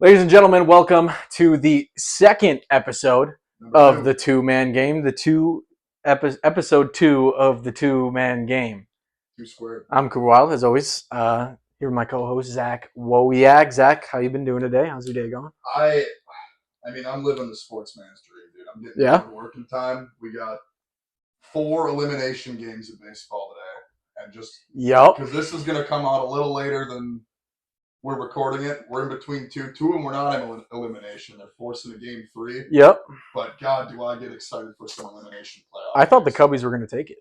Ladies and gentlemen, welcome to the second episode Number of two. the Two-Man Game, episode 2 of the Two-Man Game. Two squared. I'm Cooper Wild, as always. Here with my co-host, Zach Wowiak. Zach, how you been doing today? How's your day going? I'm living the sportsman's dream, dude. I'm getting Yeah? out of working time. We got 4 elimination games of baseball today, and just Yup. because this is gonna come out a little later than we're recording it, we're in between two. 2 of them were not in elimination. They're forcing a game 3. Yep. But God, do I get excited for some elimination playoffs? I thought the Cubbies were going to take it.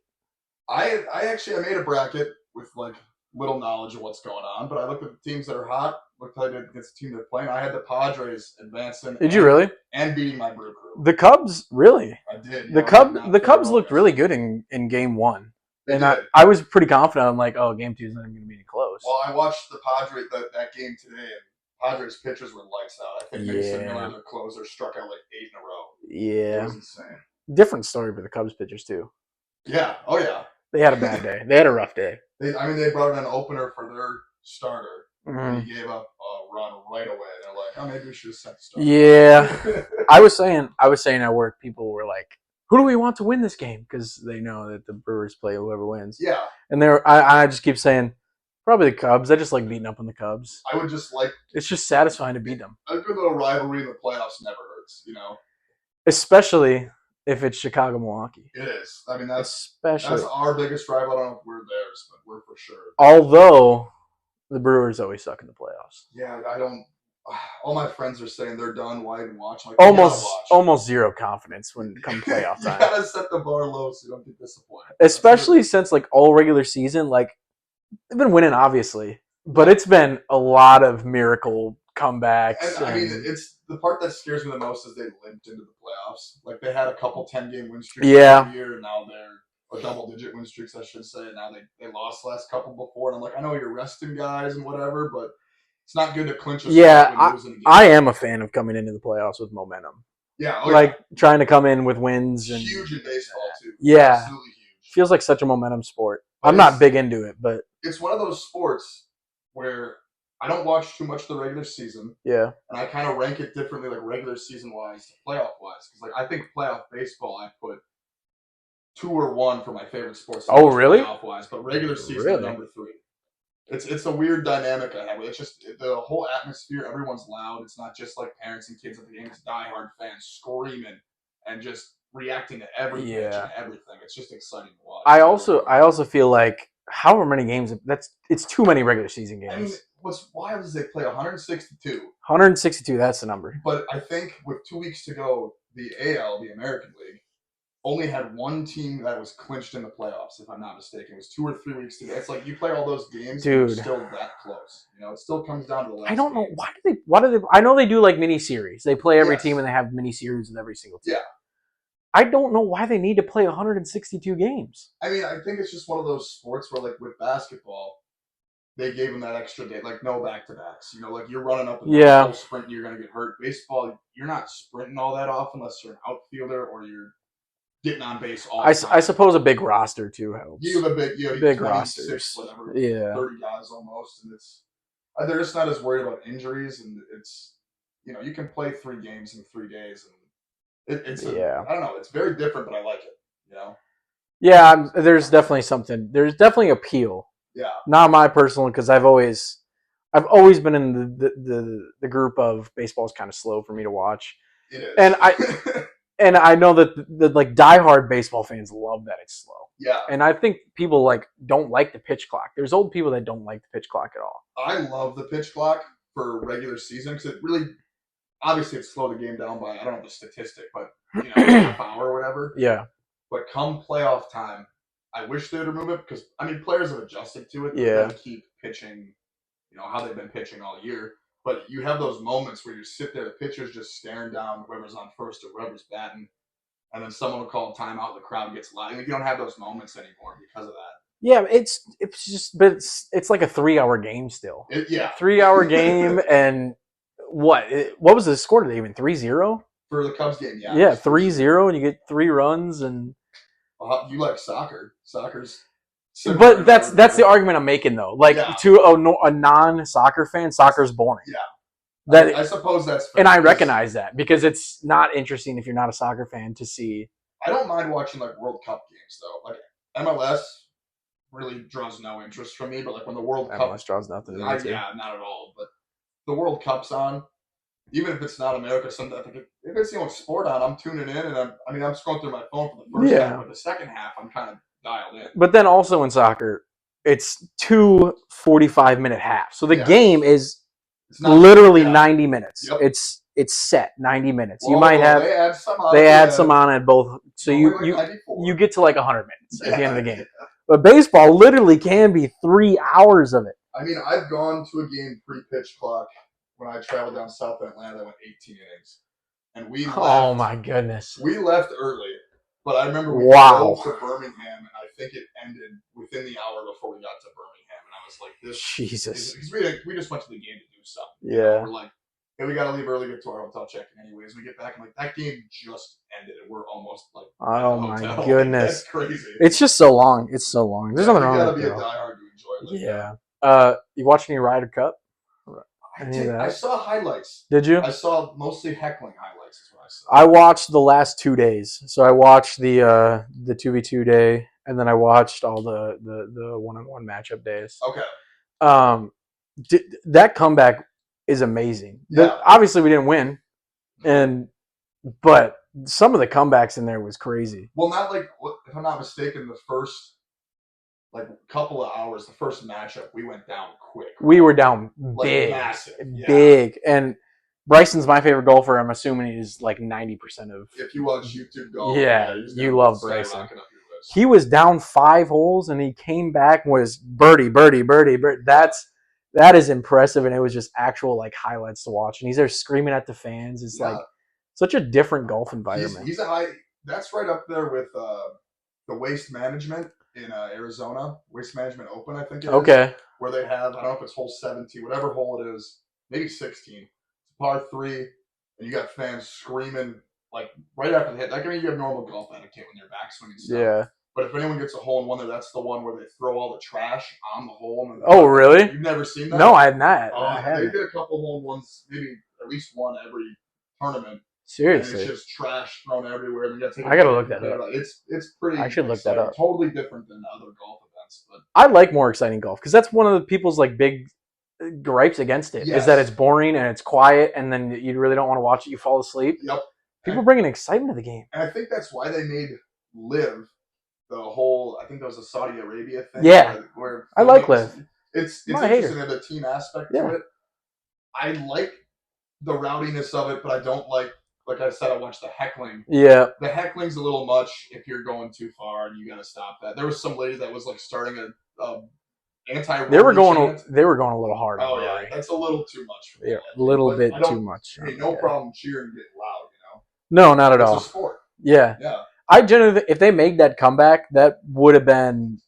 I made a bracket with like little knowledge of what's going on, but I looked at the teams that are hot. Looked like against the team they're playing. I had the Padres advancing. Did you really? And beating my Brew Crew. The Cubs, really? I did. The Cubs looked really good in game 1. They And did. I was pretty confident. I'm like, oh, game 2 is not even going to be any close. Well, I watched the Padres that game today, and Padres pitchers were lights out. I think Mason Yeah. Miller, their closer, struck out like 8 in a row. It Yeah. was insane. Different story for the Cubs pitchers, too. Yeah. Oh yeah. They had a bad day. They had a rough day. They brought in an opener for their starter. Mhm. He gave up a run right away. They're like, oh, maybe we should have sent the starter. Yeah. I was saying at work, people were like, who do we want to win this game? Because they know that the Brewers play whoever wins. Yeah. And I just keep saying, probably the Cubs. I just like beating up on the Cubs. I would just like It's just satisfying to beat them. a good little rivalry in the playoffs never hurts, you know? Especially if it's Chicago-Milwaukee. It is. I mean, that's Especially. our biggest rival. I don't know if we're theirs, but we're for sure. Although the Brewers always suck in the playoffs. Yeah, I don't. All my friends are saying they're done. Why even watch? I'm like, you gotta watch. Almost zero confidence when come playoff You time. gotta set the bar low so you don't get disappointed. Especially since like all regular season, like they've been winning obviously, but it's been a lot of miracle comebacks. And I mean, it's the part that scares me the most is they limped into the playoffs. Like they had a couple 10-game win streaks Yeah. every year, and now they're or double-digit win streaks, I should say. And now they lost the last couple before, and I'm like, I know you're resting guys and whatever, but it's not good to clinch a Yeah, spot when losing a game. I am a fan of coming into the playoffs with momentum, Yeah, like trying to come in with wins and huge in baseball too. Yeah. Absolutely huge. feels like such a momentum sport. But I'm not it's- big into it, but It's one of those sports where I don't watch too much of the regular season, yeah, and I kind of rank it differently, like regular season wise to playoff wise. Because like I think playoff baseball, I put 2 or 1 for my favorite sports. Oh, really? Playoff wise, but regular season Really? number 3. It's a weird dynamic I have. It's just the whole atmosphere. Everyone's loud. It's not just like parents and kids at the game. It's diehard fans screaming and just reacting to every pitch Yeah. and everything. It's just exciting to watch. I also feel like however many games it's too many regular season games. I mean, what's wild is they play 162. 162, that's the number. But I think with 2 weeks to go, the AL, the American League, only had 1 team that was clinched in the playoffs, if I'm not mistaken. It was 2 or 3 weeks to go. It's like you play all those games, and Dude. you're still that close. You know, it still comes down to the last I don't know game. why do they I know they do like mini series. They play every Yes. team and they have mini series with every single team. Yeah. I don't know why they need to play 162 games. I mean, I think it's just one of those sports where, like with basketball, they gave them that extra day, like no back-to-backs. You know, like you're running up and down Yeah. the whole sprint, and you're going to get hurt. Baseball, you're not sprinting all that often unless you're an outfielder or you're getting on base all the time. I suppose a big roster too helps. You have a big, Big 26, rosters. whatever, Yeah. 30 guys almost, and they're just not as worried about injuries, and it's, you know, you can play 3 games in 3 days, and Yeah. I don't know, it's very different, but I like it, you know? Yeah, there's definitely appeal. Yeah. Not my personal, because I've always been in the group of baseball's kind of slow for me to watch. It is. And And I know that the like diehard baseball fans love that it's slow. yeah, And I think people like don't like the pitch clock. There's old people that don't like the pitch clock at all. I love the pitch clock for regular season because it really, obviously, it slowed the game down by, I don't know the statistic, but, you know, half hour or whatever. Yeah. But come playoff time, I wish they would remove it because, I mean, players have adjusted to it. Yeah. They keep pitching, you know, how they've been pitching all year. But you have those moments where you sit there, the pitcher's just staring down whoever's on first or whoever's batting, and then someone will call a timeout, the crowd gets loud. Like, you don't have those moments anymore because of that. Yeah, it's just, but it's like a 3-hour game still. Yeah. 3-hour game, and what was the score today? Even 3-0? For the Cubs game, yeah. Yeah, 3-0, and you get 3 runs, and You like soccer. Soccer's similar but that's the argument I'm making though. Like Yeah. to a non-soccer fan, soccer's boring. Yeah. That I suppose that's fair. and I recognize that because it's not interesting if you're not a soccer fan to see. I don't mind watching like World Cup games though. Like MLS really draws no interest from me, but like when the World Cup, MLS draws nothing. yeah, not at all. But the World Cup's on, even if it's not America, sometimes if it's the only sport on, I'm tuning in, and I'm scrolling through my phone for the first half, but the second half, I'm kind of dialed in. But then also in soccer, it's 2 45-minute halves, so the game is literally 90 minutes. Yep. It's set 90 minutes. Well, you might have they add some on at both, so you get to like 100 minutes at the end of the game. But baseball literally can be 3 hours of it. I mean, I've gone to a game pre-pitch clock when I traveled down south Atlanta that went 18 innings, and we left, oh my goodness, we left early. But I remember we drove to Birmingham, and I think it ended within the hour before we got to Birmingham, and I was like, "This Jesus." We just went to the game to do something. Yeah, we're like, "Hey, we got to leave early, get to our hotel check-in anyways." We get back, and like that game just ended, and we're almost like, oh my goodness, that's crazy. It's just so long. It's so long. There's nothing wrong with it. You gotta be a diehard to enjoy it. You watch any Ryder Cup? I saw highlights. Did you? I saw mostly heckling highlights. Is what I saw. I watched the last 2 days. So I watched the 2v2 day, and then I watched all the one-on-one matchup days. Okay. That comeback is amazing. Yeah. Obviously, we didn't win, but some of the comebacks in there was crazy. Well, not like, if I'm not mistaken, the first couple of hours, the first matchup, we went down quick. We were down big, massive, big, and Bryson's my favorite golfer. I'm assuming he's like 90% of. If you watch YouTube golf, you love Bryson. He was down 5 holes and he came back and was birdie. That is impressive, and it was just actual like highlights to watch. And he's there screaming at the fans. It's like such a different golf environment. He's a high. That's right up there with the Waste Management in Arizona, Waste Management Open, I think it is. Okay. Where they have, I don't know if it's hole 17, whatever hole it is, maybe 16. It's par 3, and you got fans screaming like right after the hit. Like, I mean, you have normal golf etiquette when you're backswinging stuff. Yeah. But if anyone gets a hole in one there, that's the one where they throw all the trash on the hole. Oh, really? You've never seen that? No, I have not. They did a couple hole in ones, maybe at least one every tournament. Seriously, and it's just trash thrown everywhere. I gotta look that up. It's pretty. I should look that up. Totally different than other golf events, but I like more exciting golf because that's one of the people's like big gripes against it is that it's boring and it's quiet, and then you really don't want to watch it. You fall asleep. Yep. People bring an excitement to the game, and I think that's why they made Live the whole. I think that was a Saudi Arabia thing. Yeah, where I like Live. It's interesting in the team aspect to it. I like the rowdiness of it, but I don't like I said, I watched the heckling. Yeah. The heckling's a little much if you're going too far, and you got to stop that. There was some lady that was like starting a anti. They were going a little hard. Oh yeah, that's a little too much for me. Yeah, a little bit too much. Hey, no problem cheering and getting loud, No, not at all. It's a sport. Yeah. Yeah. I generally, if they made that comeback, that would have been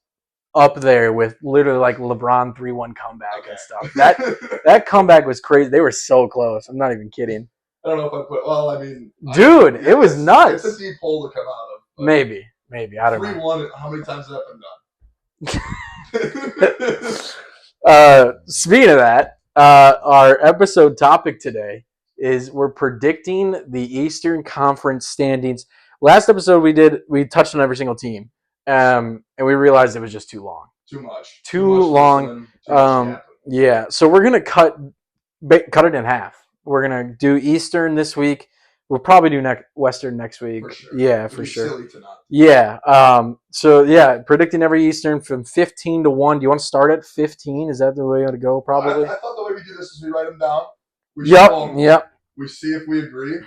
up there with literally like LeBron 3-1 comeback and stuff. That comeback was crazy. They were so close. I'm not even kidding. I don't know if I put. Well, I mean, dude, it was nuts. It's a deep hole to come out of. Maybe. I don't know. 3-1. How many times has that been done? Speaking of that, our episode topic today is we're predicting the Eastern Conference standings. Last episode we touched on every single team, and we realized it was just too long. Too much. Too long. Yeah. So we're gonna cut it in half. We're gonna do Eastern this week. We'll probably do Western next week. For sure. Yeah, for sure. Silly to not. Yeah. So yeah, predicting every Eastern from 15 to 1. Do you want to start at 15? Is that the way you want to go? Probably. I thought the way we do this is we write them down. Yep. We see if we agree,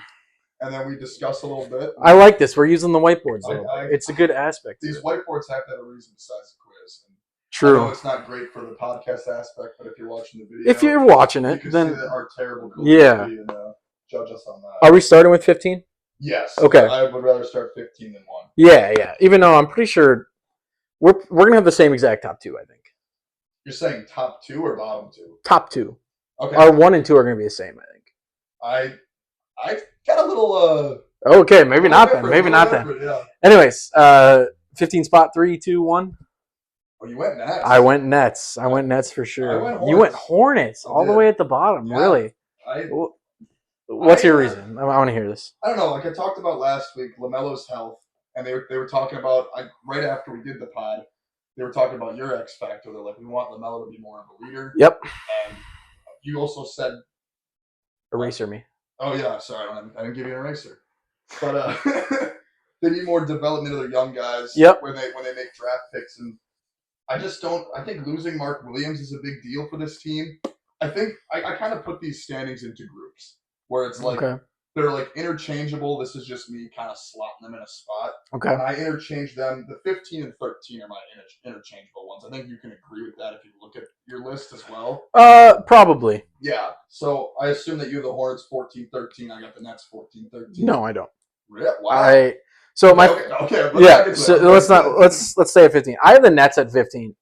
and then we discuss a little bit. I like this. We're using the whiteboards a little bit. It's a good aspect. These whiteboards have to have a reason besides the quiz. True. I know it's not great for the podcast aspect, but if you're watching the video, if you're watching it, you then see our terrible and judge us on that. Are we starting with 15? Yes. Okay. I would rather start 15 than 1. Yeah. Even though I'm pretty sure we're gonna have the same exact top 2. I think. You're saying top 2 or bottom 2? Top 2. Okay. Our 1 and 2 are gonna be the same. I think. I got a little. Okay, maybe not then. Maybe not then. Yeah. Anyways, 15 spot 3, 2, 1. Oh, you went Nets. I went Nets. I went Nets for sure. I went Hornets. You went Hornets all the way at the bottom. Yeah. Really? What's your reason? I want to hear this. I don't know. Like I talked about last week, LaMelo's health, and they were talking about right after we did the pod, they were talking about your X factor. They're like, we want LaMelo to be more of a leader. Yep. And you also said, eraser me. Oh yeah, sorry, I didn't give you an eraser. But they need more development of their young guys. Yep. When they make draft picks, and I just don't. I think losing Mark Williams is a big deal for this team. I think I kind of put these standings into groups where it's like they're like interchangeable. This is just me kind of slotting them in a spot. Okay. And I interchange them. The 15 and 13 are my interchangeable ones. I think you can agree with that if you look at your list as well. Probably. Yeah. So I assume that you have the Hornets 14-13. I got the Nets 14-13. No, I don't. Really? Wow. So my okay. Yeah. So let's stay at 15. I have the Nets at 15.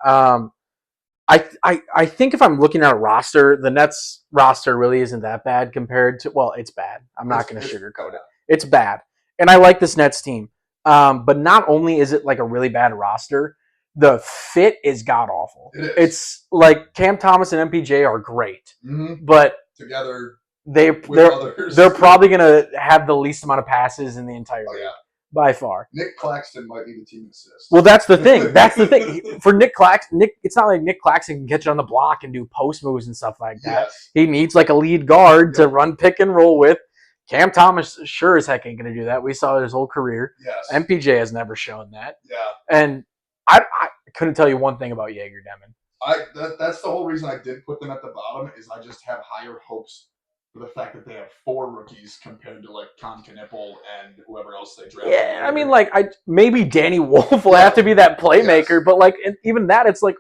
I think if I'm looking at a roster, the Nets roster really isn't that bad compared to, well, it's bad. I'm not going to sugarcoat it. It's bad. And I like this Nets team. But not only is it like a really bad roster, the fit is god awful. It's like Cam Thomas and MPJ are great, but together they're probably going to have the least amount of passes in the entire league. Yeah. By far. Nick Claxton might be the team assist. Well, that's the thing. For Nick Claxton, it's not like Nick Claxton can catch it on the block and do post moves and stuff like that. Yes. He needs like a lead guard to run pick and roll with. Cam Thomas sure as heck ain't going to do that. We saw it his whole career. Yes. MPJ has never shown that. Yeah. And I couldn't tell you one thing about Jaeger Demon. That's the whole reason I did put them at the bottom is I just have higher hopes for the fact that they have 4 rookies compared to like Con Knipple and whoever else they drafted. Yeah, I mean, like maybe Danny Wolf will have to be that playmaker, but like even that, it's like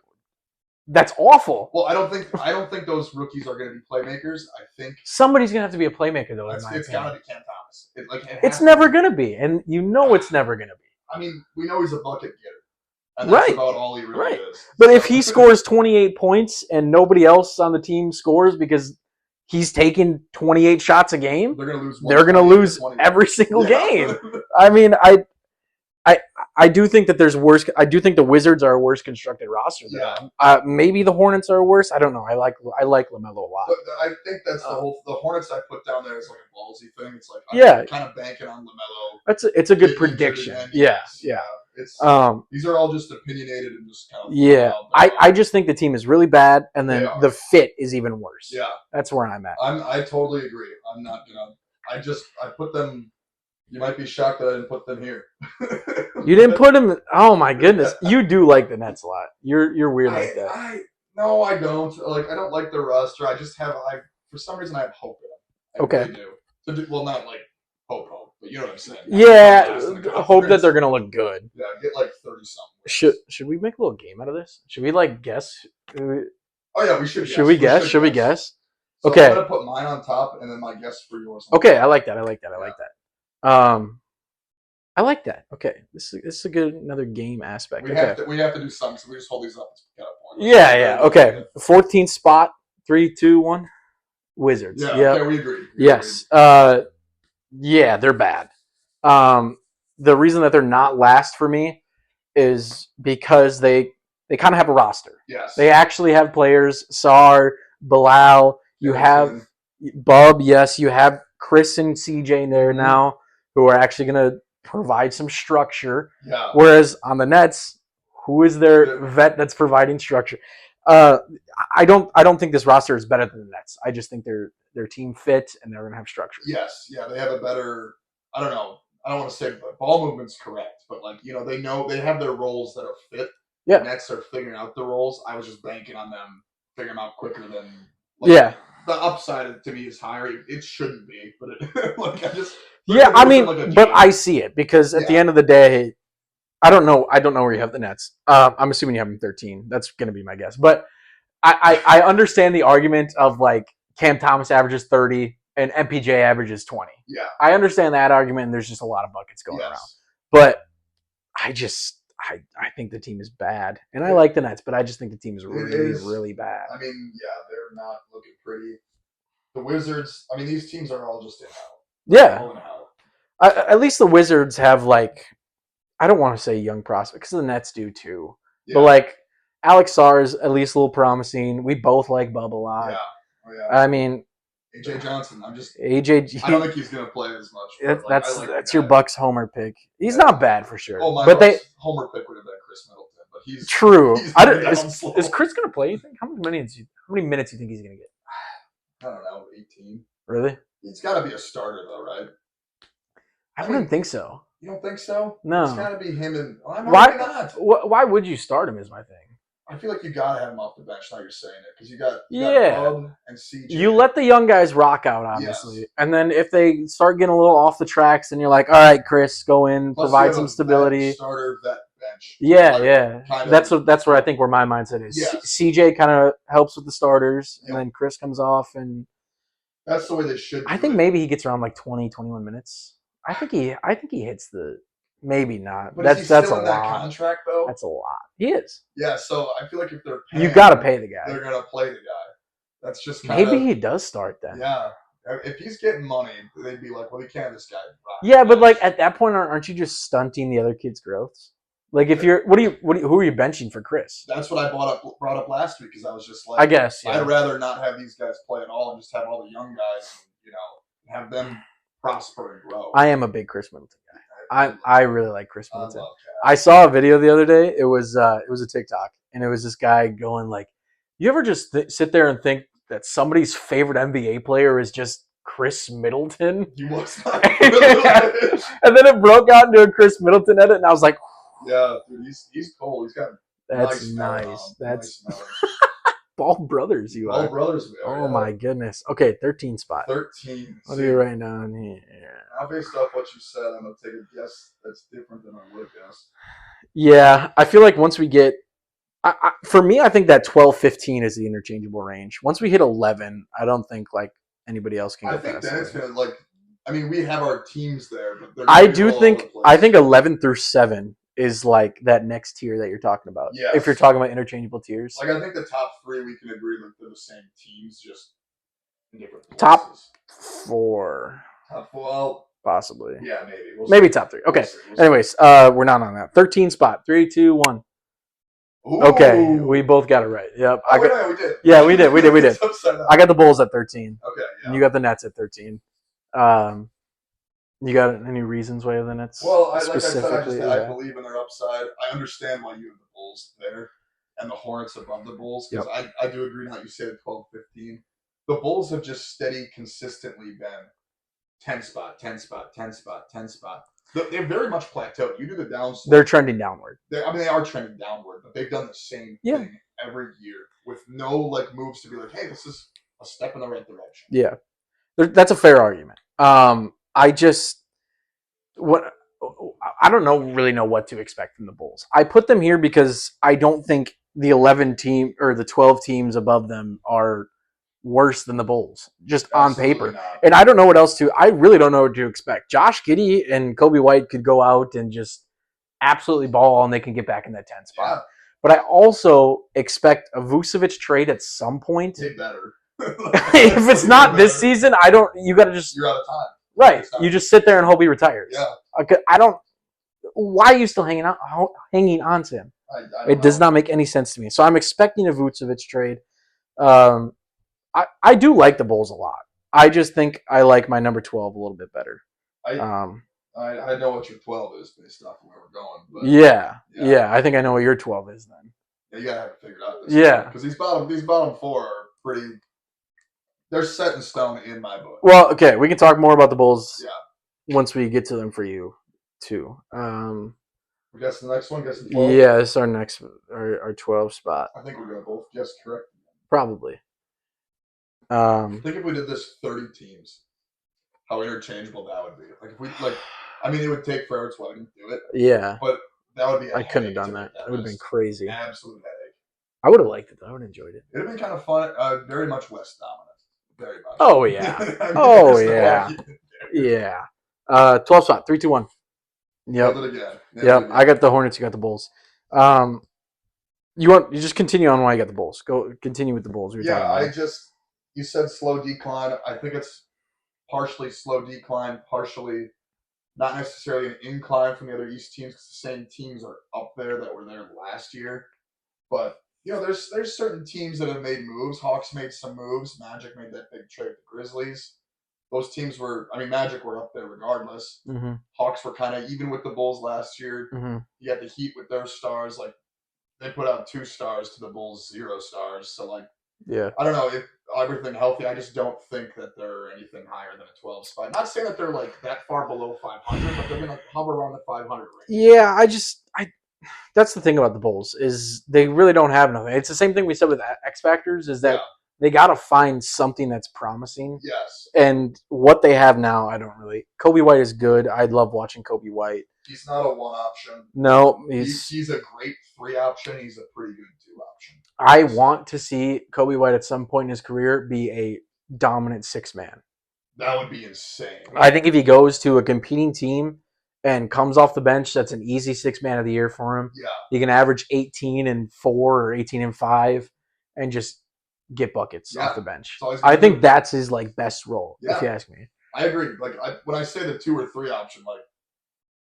that's awful. Well, I don't think those rookies are going to be playmakers. I think somebody's going to have to be a playmaker though. It's got to be Cam Thomas. It's never going to be, and you know it's never going to be. I mean, we know he's a bucket getter. And that's about all he really is. But if he scores 28 points and nobody else on the team scores because he's taking 28 shots a game, they're going to lose every single game. I mean, I do think that there's worse. I do think the Wizards are a worse constructed roster than them. Maybe the Hornets are worse. I don't know. I like LaMelo a lot. But I think that's the Hornets I put down there is like a ballsy thing. It's like I'm kind of banking on LaMelo. It's a good prediction. Yeah. These are all just opinionated and just kind of I just think the team is really bad, and then the fit is even worse. Yeah, that's where I'm at. I totally agree. I'm not gonna. I put them. You might be shocked that I didn't put them here. You didn't put them. Oh my goodness, you do like the Nets a lot. You're weird like that. No, I don't. Like I don't like their roster. I just have. For some reason I have hope in them. I really do. Well, not like hope, but you know what I'm saying. Yeah, hope that they're gonna look good. Yeah, get like 30-something. Should we make a little game out of this? Should we like guess? Oh yeah, we should. Should we guess? Should we guess? So okay. I'm gonna put mine on top, and then my guess for yours. Okay, I like that. I like that. I like that. Okay, this is a good another game aspect. We have to do something. So we just hold these up. Yeah. Okay, 14th spot. 3, 2, 1. Wizards. Yeah. Okay, we agree. Yes. Yeah, they're bad. The reason that they're not last for me is because they kind of have a roster. Yes. They actually have players. Sar, Bilal. You have Bub. Yes, you have Chris and CJ there now, who are actually going to provide some structure. Yeah. Whereas on the Nets, who is their vet that's providing structure? I don't think this roster is better than the Nets. I just think their team fit and they're going to have structure. Yes. Yeah. They have a better. I don't know. I don't want to say ball movement's correct, but like they have their roles that are fit. Yeah. The Nets are figuring out the roles. I was just banking on them figuring them out quicker than. The upside to me is higher. It shouldn't be, but I just. Yeah, I mean, but I see it because at the end of the day, I don't know where you have the Nets. I'm assuming you have them 13. That's going to be my guess. But I understand the argument of like Cam Thomas averages 30 and MPJ averages 20. Yeah, I understand that argument. And there's just a lot of buckets going around. But I think the team is bad, and I like the Nets, but I just think the team is really bad. I mean, they're not looking pretty. The Wizards. I mean, these teams are all just in hell. Yeah. At least the Wizards have like, I don't want to say young prospects because the Nets do too. Yeah. But like Alex Sarr is at least a little promising. We both like Bub a lot. Yeah. Oh, yeah. I mean, AJ Johnson. AJ. I don't think he's gonna play as much. But, like, I like That's the your guy. Bucks homer pick. He's not bad for sure. Oh, my but Bucks homer pick would have been Chris Middleton, but he's true. He's down slow. Is Chris gonna play? You think? How many minutes do you think he's gonna get? I don't know, 18. Really? He's got to be a starter though, right? I wouldn't think so. You don't think so? No. It's got to be him and. Why not? Why would you start him? Is my thing. I feel like you gotta have him off the bench. Now you're saying it because you got Bub and CJ. You let the young guys rock out, obviously, and then if they start getting a little off the tracks, then you're like, all right, Chris, go in, Plus provide some stability. Starter vet bench. Yeah. That's where I think where my mindset is. Yes. CJ kind of helps with the starters, and then Chris comes off, and that's the way they should. I think maybe he gets around like 20, 21 minutes. I think he hits the. Maybe not. But that's is he still a in lot. That contract though. That's a lot. He is. Yeah, so I feel like if they're paying, you got to pay the guy. They're gonna play the guy. That's just kinda, maybe he does start then. Yeah, if he's getting money, they'd be like, well, we can't have this guy. Yeah, but like at that point, aren't you just stunting the other kids' growths? Like if you're, who are you benching for Chris? That's what I brought up last week because I was just like, I guess I'd rather not have these guys play at all and just have all the young guys, have them prosper and grow. I am a big Chris Middleton guy. I really like Chris Middleton. I saw a video the other day. It was a TikTok, and it was this guy going like, "You ever just sit there and think that somebody's favorite NBA player is just Chris Middleton?" He was not. And then it broke out into a Chris Middleton edit, and I was like, "Yeah, dude, he's cool. He's got that's nice. That's Ball Brothers. You Ball are. Brothers. Oh my goodness. Okay, 13 spot. 13. What are you writing down here? Now, based off what you said, I'm gonna take a guess that's different than I would have guessed. Yeah, I feel like once we get, for me, I think that 12-15 is the interchangeable range. Once we hit 11, I don't think like anybody else can. I think then it's gonna like. I mean, we have our teams there, but they're I think 11 through 7 is like that next tier that you're talking about. Yes. If you're talking about interchangeable tiers. Like I think the top 3 we can agree that they're the same teams, just in different places. Top 4. Top 4. Well, possibly. Yeah, maybe. Maybe top 3. Okay. Anyways, we're not on that. 13 spot. 3, 2, 1. Ooh. Okay, we both got it right. Yep. We did. Yeah, we did. I got the Bulls at 13. Okay. Yeah. And you got the Nets at 13. You got any reasons why the Nets? Well, like I said, I believe in their upside. I understand why you have the Bulls there and the Hornets above the Bulls because I do agree how you said 12-15. The Bulls have just steady, consistently been 10 spot, 10 spot, 10 spot, 10 spot. They're very much plateaued. You do the downslope. They're trending downward. They are trending downward, but they've done the same thing every year with no like moves to be like, hey, this is a step in the right direction. Yeah, that's a fair argument. I don't really know what to expect from the Bulls. I put them here because I don't think the 11 team or the 12 teams above them are worse than the Bulls, just on paper. Not. And I don't know what else I really don't know what to expect. Josh Giddey and Kobe White could go out and just absolutely ball and they can get back in that 10 spot. Yeah. But I also expect a Vucevic trade at some point. They better. If it's not this season, you got to just. You're out of time. Right. You just sit there and hope he retires. Yeah. Why are you still hanging on to him? It does not make any sense to me. So I'm expecting a Vucevic trade. I do like the Bulls a lot. I just think I like my number 12 a little bit better. I know what your 12 is based off of where we're going. But yeah. I think I know what your 12 is then. Yeah, you gotta have it figured out. Because these bottom 4 are pretty. They're set in stone in my book. Well, okay, we can talk more about the Bulls once we get to them for you, too. We guess the next one? Guess the 12? Yeah, this is our next, our 12 spot. I think we're going to both guess correct. Probably. I think if we did this 30 teams, how interchangeable that would be. Like, if we, it would take forever to do it. Yeah. But that would be I couldn't have done that. It would have been crazy. Absolute headache. I would have liked it, though. I would have enjoyed it. It would have been kind of fun. Very much West dominant. Very much. Oh, yeah. Yeah. 12 spot. 3, 2, 1. Yep. Nailed it again. Yep. I got the Hornets. You got the Bulls. You just continue on why you got the Bulls. Go continue with the Bulls. You said slow decline. I think it's partially slow decline, partially not necessarily an incline from the other East teams because the same teams are up there that were there last year. But there's certain teams that have made moves. Hawks made some moves. Magic made that big trade with the Grizzlies. Those teams were, I mean, Magic were up there regardless. Mm-hmm. Hawks were kind of even with the Bulls last year. Mm-hmm. You had the Heat with their stars. Like, they put out 2 stars to the Bulls, 0 stars. So, like, Yeah. I don't know if everything healthy. I just don't think that they're anything higher than a 12 spot. Not saying that they're like that far below 500, but they're gonna hover around the 500 range. Yeah, I that's the thing about the Bulls is they really don't have nothing. It's the same thing we said with X Factors is that they got to find something that's promising. Yes. And what they have now, I don't really. Kobe White is good. I love watching Kobe White. He's not a 1 option. No, he's a great 3 option. He's a pretty good 2 option. I want to see Kobe White at some point in his career be a dominant 6-man. That would be insane. I think if he goes to a competing team and comes off the bench, that's an easy 6-man of the year for him. Yeah. He can average 18 and 4 or 18 and 5 and just get buckets off the bench. I think that's his like best role, if you ask me. I agree. Like when I say the 2 or 3 option, like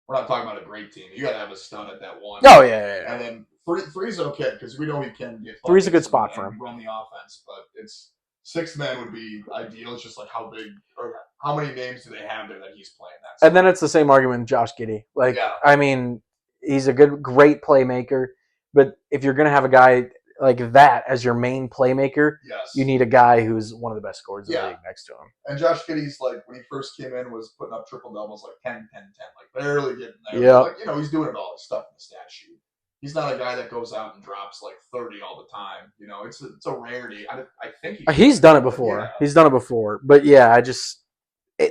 we're not talking about a great team. You got to have a stud at that 1. Oh yeah. And then three's okay because we know he can get. 3's a good spot for him. Run the offense, but it's 6-man would be ideal. It's just like how big or how many names do they have there that he's playing that. And then it's the same argument with Josh Giddey. Like I mean, he's a great playmaker, but if you're gonna have a guy like that as your main playmaker, you need a guy who's one of the best scorers in the league next to him. And Josh Giddey's like when he first came in was putting up triple doubles like 10, 10, 10, like barely getting there. Yeah. Like, he's doing it all. His stuff in the stat sheet. He's not a guy that goes out and drops like 30 all the time. It's a rarity. I think he's done it before. Yeah. He's done it before. But yeah,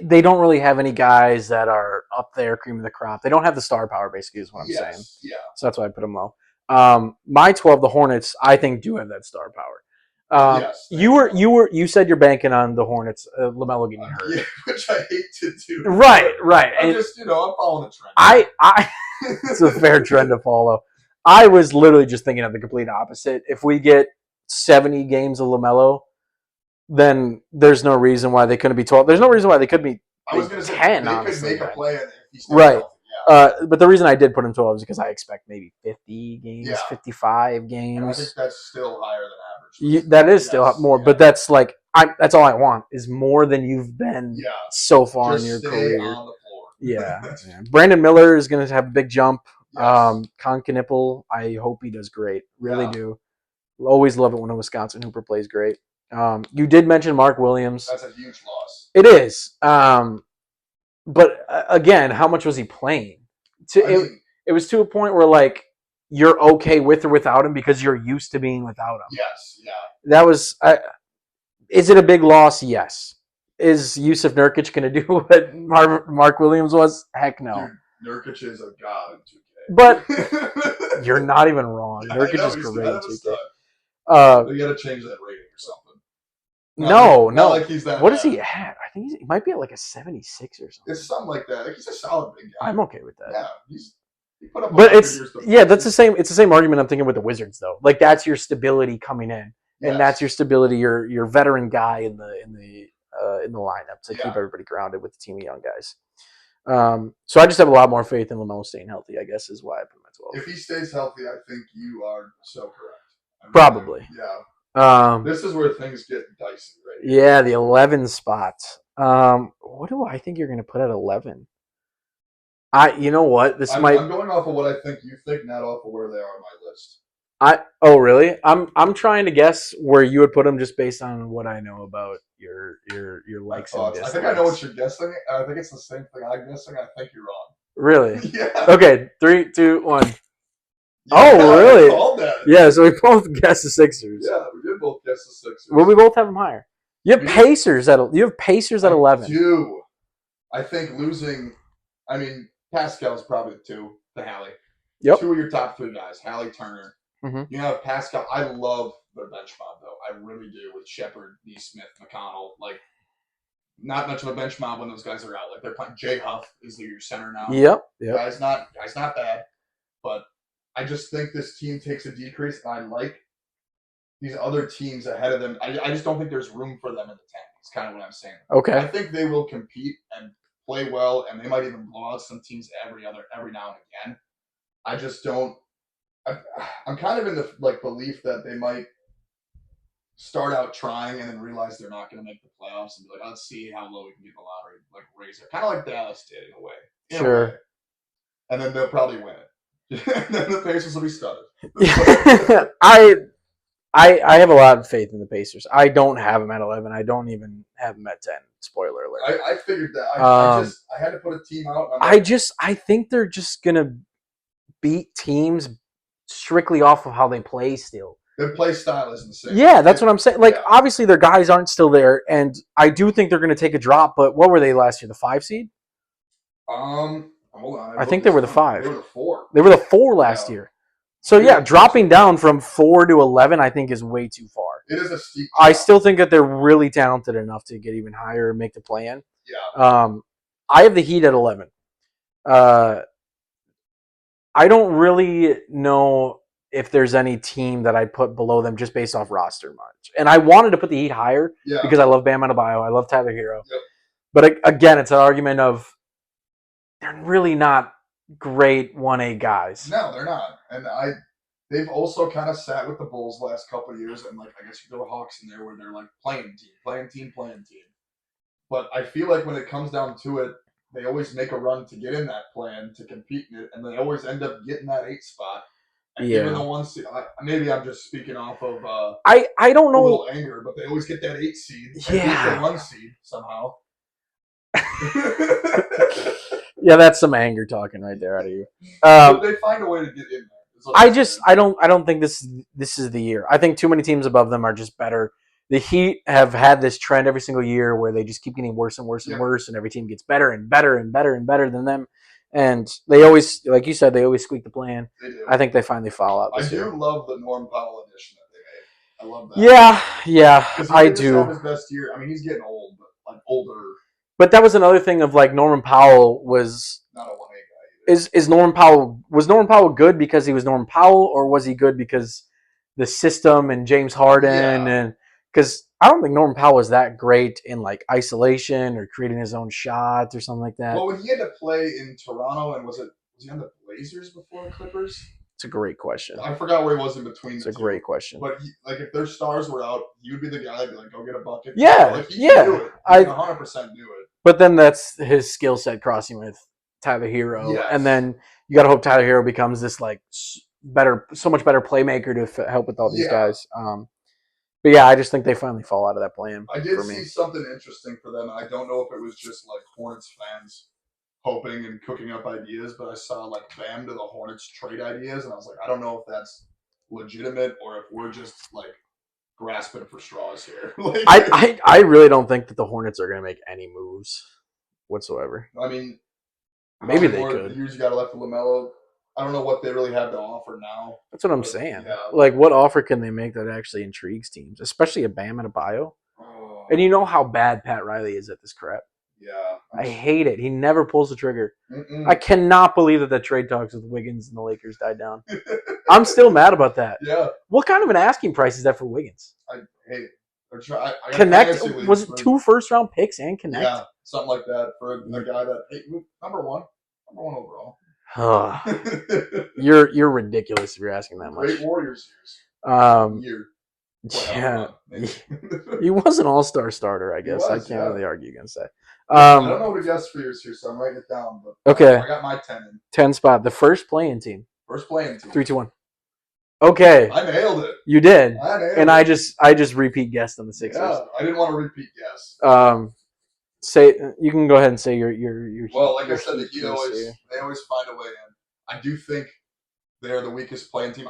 they don't really have any guys that are up there, cream of the crop. They don't have the star power, basically, is what I'm saying. Yeah. So that's why I put them low. My 12, the Hornets, I think do have that star power. Yes. You said you're banking on the Hornets, LaMelo getting hurt. Yeah, which I hate to do. Right. I'm following the trend. It's a fair trend to follow. I was literally just thinking of the complete opposite. If we get 70 games of LaMelo, then there's no reason why they couldn't be 12. There's no reason why they could be 10, I was going to say, they honestly. Could make a play if he's right. But the reason I did put him 12 is because I expect maybe 50 games, 55 games. And I think that's still higher than average. That is still more, but that's like that's all I want is more than you've been so far in your career. On the floor. Yeah. Brandon Miller is going to have a big jump. Yes. Con Knipple, I hope he does great. Really do. Always love it when a Wisconsin Hooper plays great. You did mention Mark Williams. That's a huge loss. It is. But again, how much was he playing? It was to a point where like you're okay with or without him because you're used to being without him. Yes, yeah. That was. Is it a big loss? Yes. Is Yusuf Nurkic going to do what Mark Williams was? Heck no. Dude, Nurkic is a god in 2K. But you're not even wrong. Nurkic is great in 2K. You got to change that rating or something. No. Like he's that what bad. Is he at? I think he might be at like a 76 or something. It's something like that. Like he's a solid big guy. I'm okay with that. Yeah, he put up. But it's that's the same. It's the same argument I'm thinking with the Wizards though. Like that's your stability coming in, and that's your stability. Your veteran guy in the lineup to keep everybody grounded with the team of young guys. So I just have a lot more faith in LaMelo staying healthy. I guess is why I put him at 12. If he stays healthy, I think you are so correct. Probably. Yeah. This is where things get dicey, right? Yeah, the 11 spot. What do I think you're going to put at 11? You know what? I'm going off of what I think you think, not off of where they are on my list. Oh really? I'm trying to guess where you would put them just based on what I know about your likes and dislikes. I think I know what you're guessing. I think it's the same thing I'm guessing. I think you're wrong. Really? Yeah. Okay, 3, 2, 1. Yeah, really? Called that. Yeah, so we both guessed the Sixers. Yeah, we did both guess the Sixers. Well, we both have them higher. You have Pacers at 11. I do. I think losing. I mean, Pascal's probably 2. The Hallie. Yep. 2 of your top 3 guys, Hallie, Turner. Mm-hmm. You have Pascal. I love their bench mob though. I really do with Shepard, Nesmith, McConnell. Like, not much of a bench mob when those guys are out. Like they're playing. Jay Huff is your center now. Yep. Guy's not bad, but I just think this team takes a decrease, and I like these other teams ahead of them. I just don't think there's room for them in the 10. It's kind of what I'm saying. Okay. I think they will compete and play well, and they might even blow out some teams every now and again. I just don't. I'm kind of in the belief that they might start out trying and then realize they're not going to make the playoffs and be like, let's see how low we can get in the lottery, raise it, kind of like Dallas did in a way. Sure. And then they'll probably win it. And then the Pacers will be stunned. I have a lot of faith in the Pacers. I don't have them at 11. I don't even have them at 10. Spoiler alert. I figured that. I had to put a team out. I think they're just gonna beat teams strictly off of how they play still. Their play style isn't the same. Yeah, that's what I'm saying. Obviously their guys aren't still there, and I do think they're gonna take a drop. But what were they last year? The 5 seed? Hold on. I think they were the 5. They were the 4. They were the 4 last year. So yeah, dropping down from 4 to 11, I think is way too far. It is a steep drop. I still think that they're really talented enough to get even higher and make the play-in. Yeah. I have the Heat at 11. I don't really know if there's any team that I put below them just based off roster much. And I wanted to put the Heat higher because I love Bam Adebayo. I love Tyler Hero. Yep. But again, it's an argument of they're really not great 1A guys. No, they're not. And they've also kind of sat with the Bulls the last couple of years, and I guess you throw the Hawks in there where they're playing team. But I feel like when it comes down to it, they always make a run to get in that plan to compete in it, and they always end up getting that 8 spot. And even the 1 seed, maybe I'm just speaking off of I don't know a little anger, but they always get that 8 seed and beat the 1 seed somehow. Yeah, that's some anger talking right there out of you. But they find a way to get in there. I don't think this is the year. I think too many teams above them are just better. The Heat have had this trend every single year where they just keep getting worse and worse and worse, and every team gets better and better and better and better than them. And they always, like you said, they always squeak the plan. They do. I think they finally fall out. I do love the Norm Powell addition that they made. I love that. Yeah, I do. Have his best year. I mean, he's getting old, but older. But that was another thing of Norman Powell was not a 1A guy either. Was Norman Powell good because he was Norman Powell, or was he good because the system and James Harden and because I don't think Norman Powell was that great in isolation or creating his own shots or something like that. Well, when he had to play in Toronto, and was he on the Blazers before the Clippers? It's a great question. I forgot where he was in between. It's a great question. But if their stars were out, he would be the guy that'd be go get a bucket. Yeah, he knew it. He 100% knew it. But then that's his skill set crossing with Tyler Hero, and then you got to hope Tyler Hero becomes this so much better playmaker to help with all these guys. But yeah, I just think they finally fall out of that plan. I did see something interesting for them. I don't know if it was just Hornets fans hoping and cooking up ideas, but I saw Bam to the Hornets trade ideas, and I was I don't know if that's legitimate or if we're just grasping for straws here. I really don't think that the Hornets are going to make any moves whatsoever. I mean, maybe they could. The years you got left for LaMelo, I don't know what they really have to offer now. That's what I'm saying. Yeah. What offer can they make that actually intrigues teams, especially a Bam and a Bio? Oh. And you know how bad Pat Riley is at this crap. Yeah. I hate it. He never pulls the trigger. I cannot believe that trade talks with Wiggins and the Lakers died down. I'm still mad about that. Yeah. What kind of an asking price is that for Wiggins? I hate it. Connect? Was it 2 first-round picks and Connect? Yeah, something like that for a guy that number one overall. You're ridiculous if you're asking that much. Great Warriors years. Yeah, he was an all-star starter, I guess. I can't really argue against that. I don't know what to guess for yours here, so I'm writing it down. But okay, I got my 10 in. 10 spot, the first playing team. 3, 2, 1. Okay, I nailed it. You did, and I just repeat guessed on the Sixers. Yeah, I didn't want to repeat guess. Say you can go ahead and say your. Well, like I said, they always find a way in. I do think they are the weakest playing team.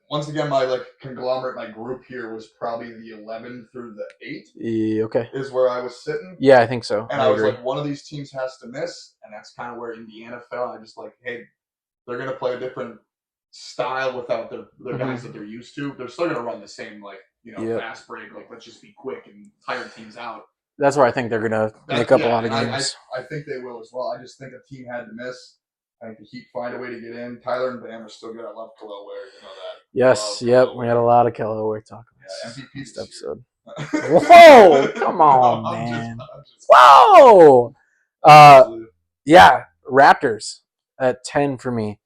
Once again, my conglomerate, my group here was probably the 11 through the 8. Yeah, okay. Is where I was sitting. Yeah, I think so. And I was one of these teams has to miss, and that's kind of where Indiana fell. I just hey, they're gonna play a different style without their guys that they're used to. They're still gonna run the same fast break, let's just be quick and tire teams out. That's where I think they're gonna make up a lot of games. I think they will as well. I just think a team had to miss. I think the Heat find a way to get in. Tyler and Bam are still good. I love Kello Ware. You know that. Yes, we had a lot of Kello Ware talk about MVP this episode. Whoa, come on, man. Whoa. Yeah, Raptors at 10 for me.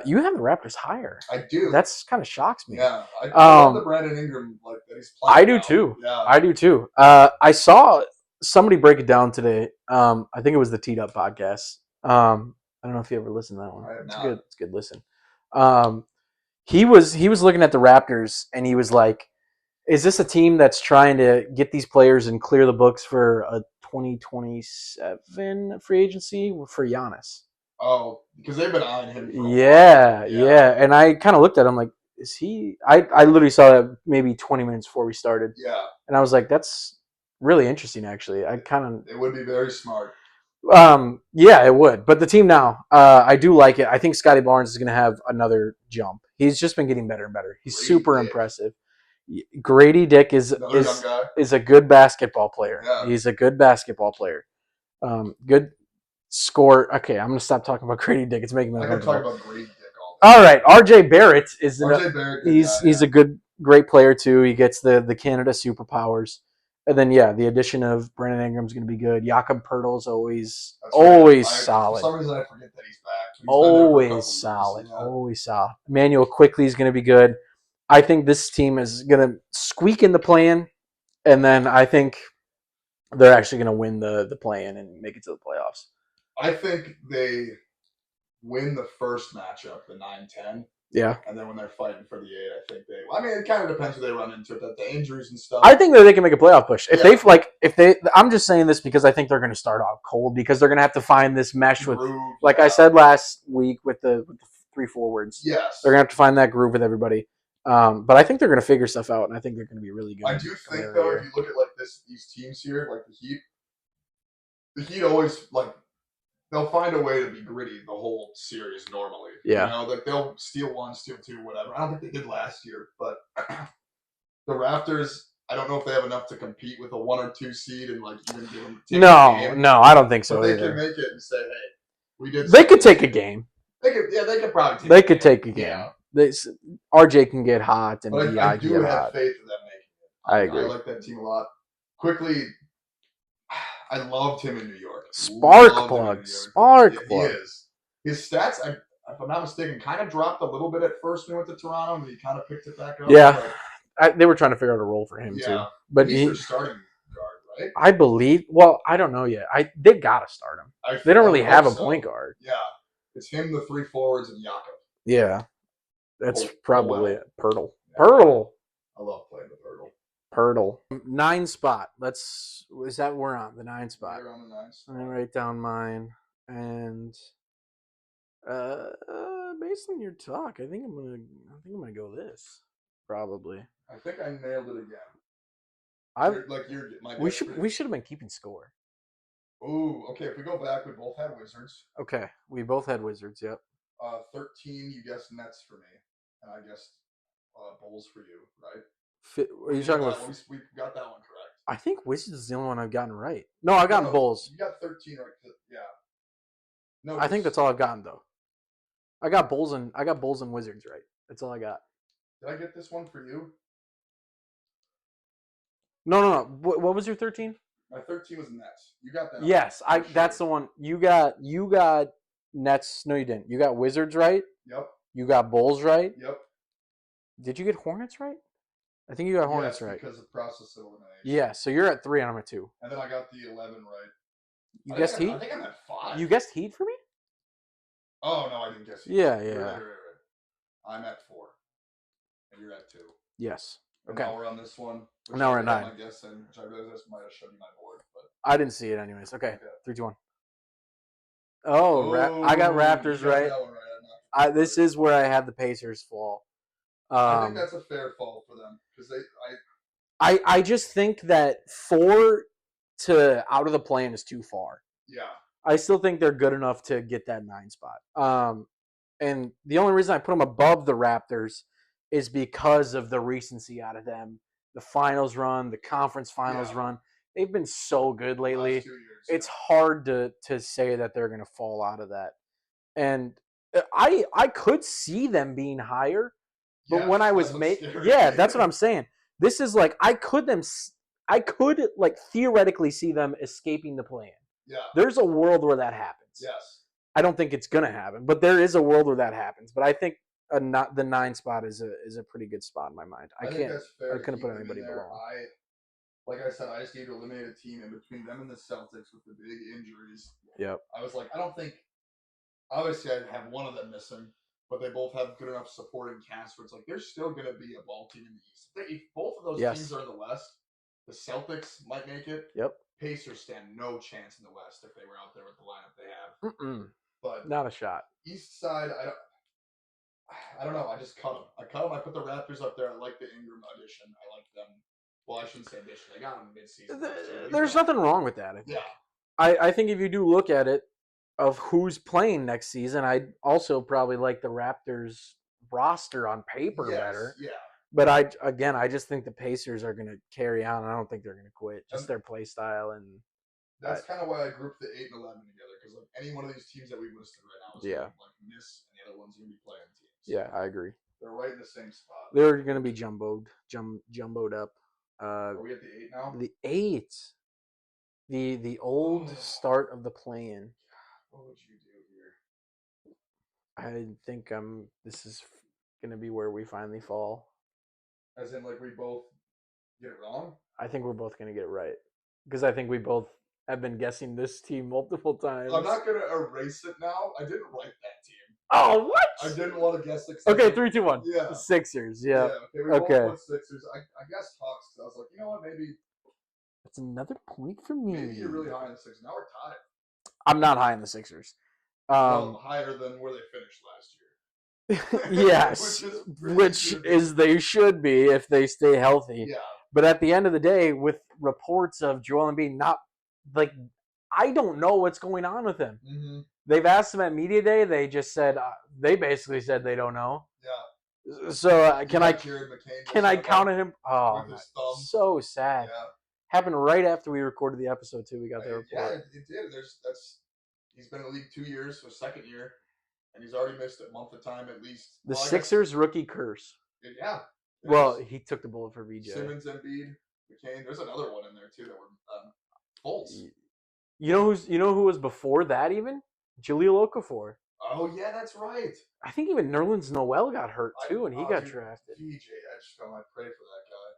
You have the Raptors higher. I do. That's kind of shocks me. Yeah, I love the Brandon Ingram that he's playing. I do now. too. Yeah, I do too. I saw somebody break it down today. I think it was the Teed Up podcast. I don't know if you ever listened to that one. It's good. It's a good listen. He was looking at the Raptors and he was like, "Is this a team that's trying to get these players and clear the books for a 2027 free agency for Giannis?" Oh, because they've been eyeing him. For yeah. And I kind of looked at him like, is he? I literally saw that maybe 20 minutes before we started. Yeah. And I was like, that's really interesting, actually. It would be very smart. Yeah, it would. But the team now, I do like it. I think Scotty Barnes is going to have another jump. He's just been getting better and better. He's super impressive. Grady Dick is a good basketball player. Yeah. He's a good basketball player. Good score. Okay, I'm going to stop talking about Grady Dick. It's making me uncomfortable. I can talk about Grady Dick all day. All right, RJ Barrett is he's a great player too. He gets the Canada superpowers. And then the addition of Brandon Ingram is going to be good. Jakob Pertl is always solid. For some reason I forget that he's back. Always solid. Emmanuel Quickly is going to be good. I think this team is going to squeak in the play-in, and then I think they're actually going to win the play-in and make it to the playoffs. I think they win the first matchup, the 9-10. Yeah. And then when they're fighting for the 8, I think it kind of depends who they run into, the injuries and stuff. I think that they can make a playoff push. I'm just saying this because I think they're going to start off cold because they're going to have to find this mesh with, I said last week with the 3 forwards. Yes. They're going to have to find that groove with everybody. But I think they're going to figure stuff out, and I think they're going to be really good. I do think, though, if you look at these teams here, like the Heat always they'll find a way to be gritty the whole series normally. Yeah. They'll steal 1, steal 2, whatever. I don't think they did last year, but the Raptors, I don't know if they have enough to compete with a 1 or 2 seed and even give them a game. No, I don't think so. But they can make it and say, hey, we did. They could take a game. They could probably. They could take a game. Yeah. RJ can get hot, and I do have faith in them making it. I agree. I like that team a lot. Quickly, I loved him in New York. Spark plug. He is. His stats, if I'm not mistaken, kind of dropped a little bit at first when he went to Toronto, and he kind of picked it back up. Yeah. They were trying to figure out a role for him, too. But he's their starting guard, right? I believe. Well, I don't know yet. They've got to start him. They don't really have a point guard. Yeah. It's him, the 3 forwards, and Jakob. Yeah. That's probably it. Pertl. Yeah. Pertl. I love playing with Pertl. Pertl. 9 spot. Is that we're on the 9 spot? We're on the 9 spot. I'm gonna write down mine, and based on your talk, I think I'm gonna go this probably. I think I nailed it again. We should have been keeping score. Ooh, okay. If we go back, we both had Wizards. Okay, we both had Wizards. Yep. 13, you guessed Nets for me, and I guessed Bulls for you, right? Are you talking about? We got that one correct. I think Wizards is the only one I've gotten right. No, I've gotten Bulls. You got 13 right. Yeah. No, I think that's all I've gotten though. I got Bulls and Wizards right. That's all I got. Did I get this one for you? No. What was your 13? My 13 was Nets. You got that. Yes, that's the one. You got Nets. No, you didn't. You got Wizards right. Yep. You got Bulls right. Yep. Did you get Hornets right? I think you got Hornets right. Because of process of elimination. Yeah, so you're at 3 and I'm at 2. And then I got the 11 right. You guessed Heat? I think I'm at 5. You guessed Heat for me? Oh, no, I didn't guess Heat. Yeah. Right. I'm at 4. And you're at 2. Yes. And okay. now we're on this one. Now we're at 9. I guess, which I realized might have showed you my board. But I didn't see it anyways. Okay. 3, 2, 1. Oh, I got Raptors right. That one right. This is where I had the Pacers fall. I think that's a fair fall for them because I just think that 4 to out of the play-in is too far. Yeah. I still think they're good enough to get that 9 spot. And the only reason I put them above the Raptors is because of the recency out of them. The finals run, the conference finals run. They've been so good lately. Last 2 years, it's hard to say that they're going to fall out of that. And I could see them being higher. But when I was that's what I'm saying. This is I could theoretically see them escaping the play-in. Yeah. There's a world where that happens. Yes. I don't think it's gonna happen, but there is a world where that happens. But I think not the 9 spot is a pretty good spot in my mind. I think that's fair. I couldn't keep put them anybody in there. below. Like I said, I just need to eliminate a team in between them and the Celtics with the big injuries. Yep. I was like, I don't think. Obviously, I'd have one of them missing, but they both have good enough supporting cast where it's like there's still going to be a ball team in the East. If both of those teams are in the West, the Celtics might make it. Yep. Pacers stand no chance in the West if they were out there with the lineup they have. But not a shot. East side, I don't know. I just cut them. I put the Raptors up there. I like the Ingram addition. I like them. Well, I shouldn't say addition. I got them mid-season. There's nothing wrong with that. Yeah. I think if you do look at it, of who's playing next season, I'd also probably like the Raptors roster on paper better. Yeah. But I just think the Pacers are going to carry on. I don't think they're going to quit. Just their play style and. That's kind of why I grouped the 8 and 11 together because like any one of these teams that we've listed right now is going to like miss, and the other one's going to be playing teams. Yeah, I agree. They're right in the same spot. They're going to be jumboed up. Are we at the 8 now? The 8. The old start of the play-in. What would you do here? I think this is going to be where we finally fall. As in, like, we both get it wrong? I think we're both going to get it right. Because I think we both have been guessing this team multiple times. I'm not going to erase it now. I didn't write that team. Oh, what? I didn't want to guess Sixers. Okay, 3, 2, 1. Yeah. Sixers, yeah. Okay, we both went Sixers. I guess Hawks, because I was like, you know what, maybe. That's another point for me. Maybe you're really high in the Sixers. Now we're tied. I'm not high in the Sixers. Well, higher than where they finished last year. Yes, which is they should be if they stay healthy. Yeah. But at the end of the day, with reports of Joel Embiid not like, I don't know what's going on with him. Mm-hmm. They've asked him at media day. They just said they basically said they don't know. Yeah. So can I count on him? Oh, so sad. Yeah. Happened right after we recorded the episode too. We got the report. Yeah, it did. He's been in the league 2 years, so second year, and he's already missed a month of time at least. The Sixers rookie curse. Yeah. Well, he took the bullet for VJ. Simmons, Embiid, McCain. There's another one in there too that were Bulls. You know who was before that even? Jahlil Okafor. Oh yeah, that's right. I think even Nerlens Noel got hurt too, and he got drafted. VJ Edgecombe, I pray for that guy.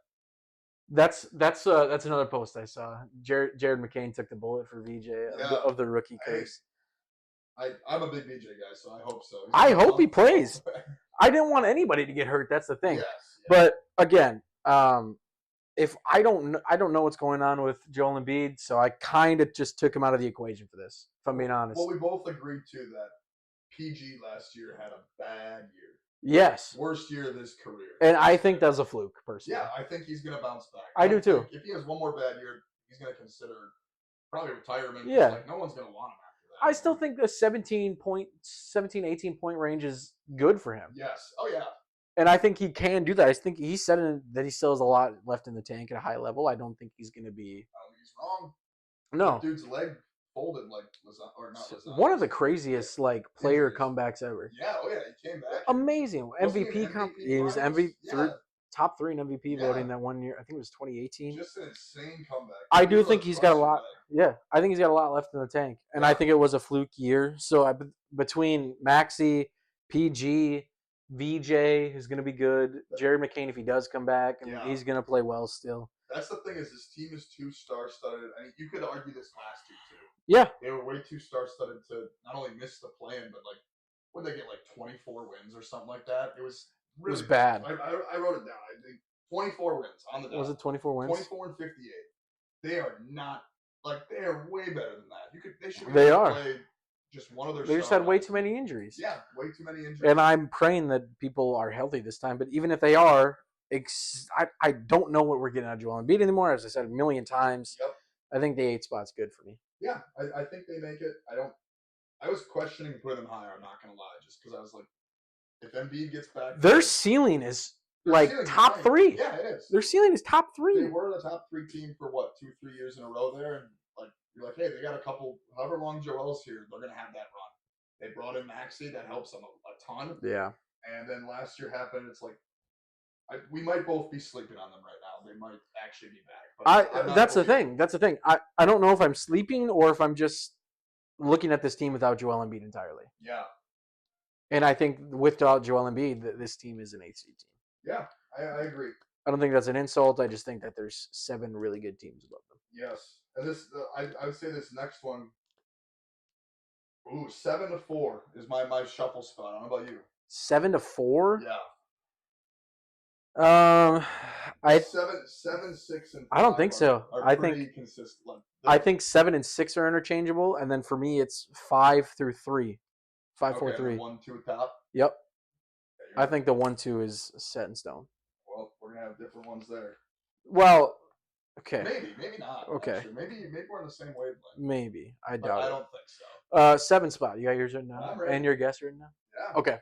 That's another post I saw. Jared McCain took the bullet for VJ of the rookie curse. I'm a big VJ guy, so I hope so. I hope he plays. I didn't want anybody to get hurt. That's the thing. Yes, But again, if I don't know what's going on with Joel Embiid, so I kind of just took him out of the equation for this. If I'm being honest. Well, we both agreed too that PG last year had a bad year. Yes. Worst year of his career. And I think that's a fluke, personally. Yeah, I think he's going to bounce back. I do too. If he has one more bad year, he's going to consider probably retirement. Yeah. Like, no one's going to want him after that. I still think the 17, 18 point range is good for him. Yes. Oh, yeah. And I think he can do that. I think he said that he still has a lot left in the tank at a high level. I don't think he's going to be. I don't think he's wrong. No. The dude's leg folded like Lazan. One of the craziest player comebacks ever. Yeah, oh yeah, he came back. Amazing. MVP. He was MVP, top 3 in MVP voting that 1 year. I think it was 2018. Just an insane comeback. I do think he's got a lot. Yeah, I think he's got a lot left in the tank, and I think it was a fluke year. So between Maxey, PG, VJ is going to be good. Jared McCain, if he does come back, and he's going to play well still. That's the thing is this team is too star-studded. I mean, you could argue this last year too. Yeah, they were way too star-studded to not only miss the play-in, but would they get 24 wins or something like that? It was really bad. I wrote it down. I think 24 wins on the dot. Was it 24 wins? 24 and 58. They are not they are way better than that. They should play just one of their. They just had way too many injuries. Yeah, way too many injuries. And I'm praying that people are healthy this time. But even if they are, I don't know what we're getting out of Joel Embiid anymore. As I said a million times. Yep. I think the 8 spot's good for me. Yeah, I think they make it. I was questioning putting them higher. I'm not gonna lie, just because I was like, if Embiid gets back, their ceiling is top 3. Yeah, it is. Their ceiling is top 3. They were the top 3 team for 2-3 years in a row there, and you're like, hey, they got a couple. However long Joel's here, they're gonna have that run. They brought in Maxey, that helps them a ton. Yeah. And then last year happened. It's we might both be sleeping on them right now. They might actually be back. But that's the thing. That's the thing. I don't know if I'm sleeping or if I'm just looking at this team without Joel Embiid entirely. Yeah. And I think without Joel Embiid, this team is an 8th seed team. Yeah, I agree. I don't think that's an insult. I just think that there's 7 really good teams above them. Yes, and this I would say this next one. Ooh, 7-4 is my shuffle spot. I don't know about you. 7-4. Yeah. I 7, 6, and 5 I don't think so. Are I pretty think consistent. Like, I think 7 and 6 are interchangeable, and then for me it's 5 through 3, 5, 4, okay, 3. 1, 2 top. Yep. Yeah, I think the 1-2 is set in stone. Well, we're gonna have different ones there. Well, okay. Maybe not. Okay. Actually. Maybe we're on the same wavelength. Maybe. I But doubt I it. don't think so. 7 spot. You got yours written down? I'm ready. And your guess written down? Yeah. Okay.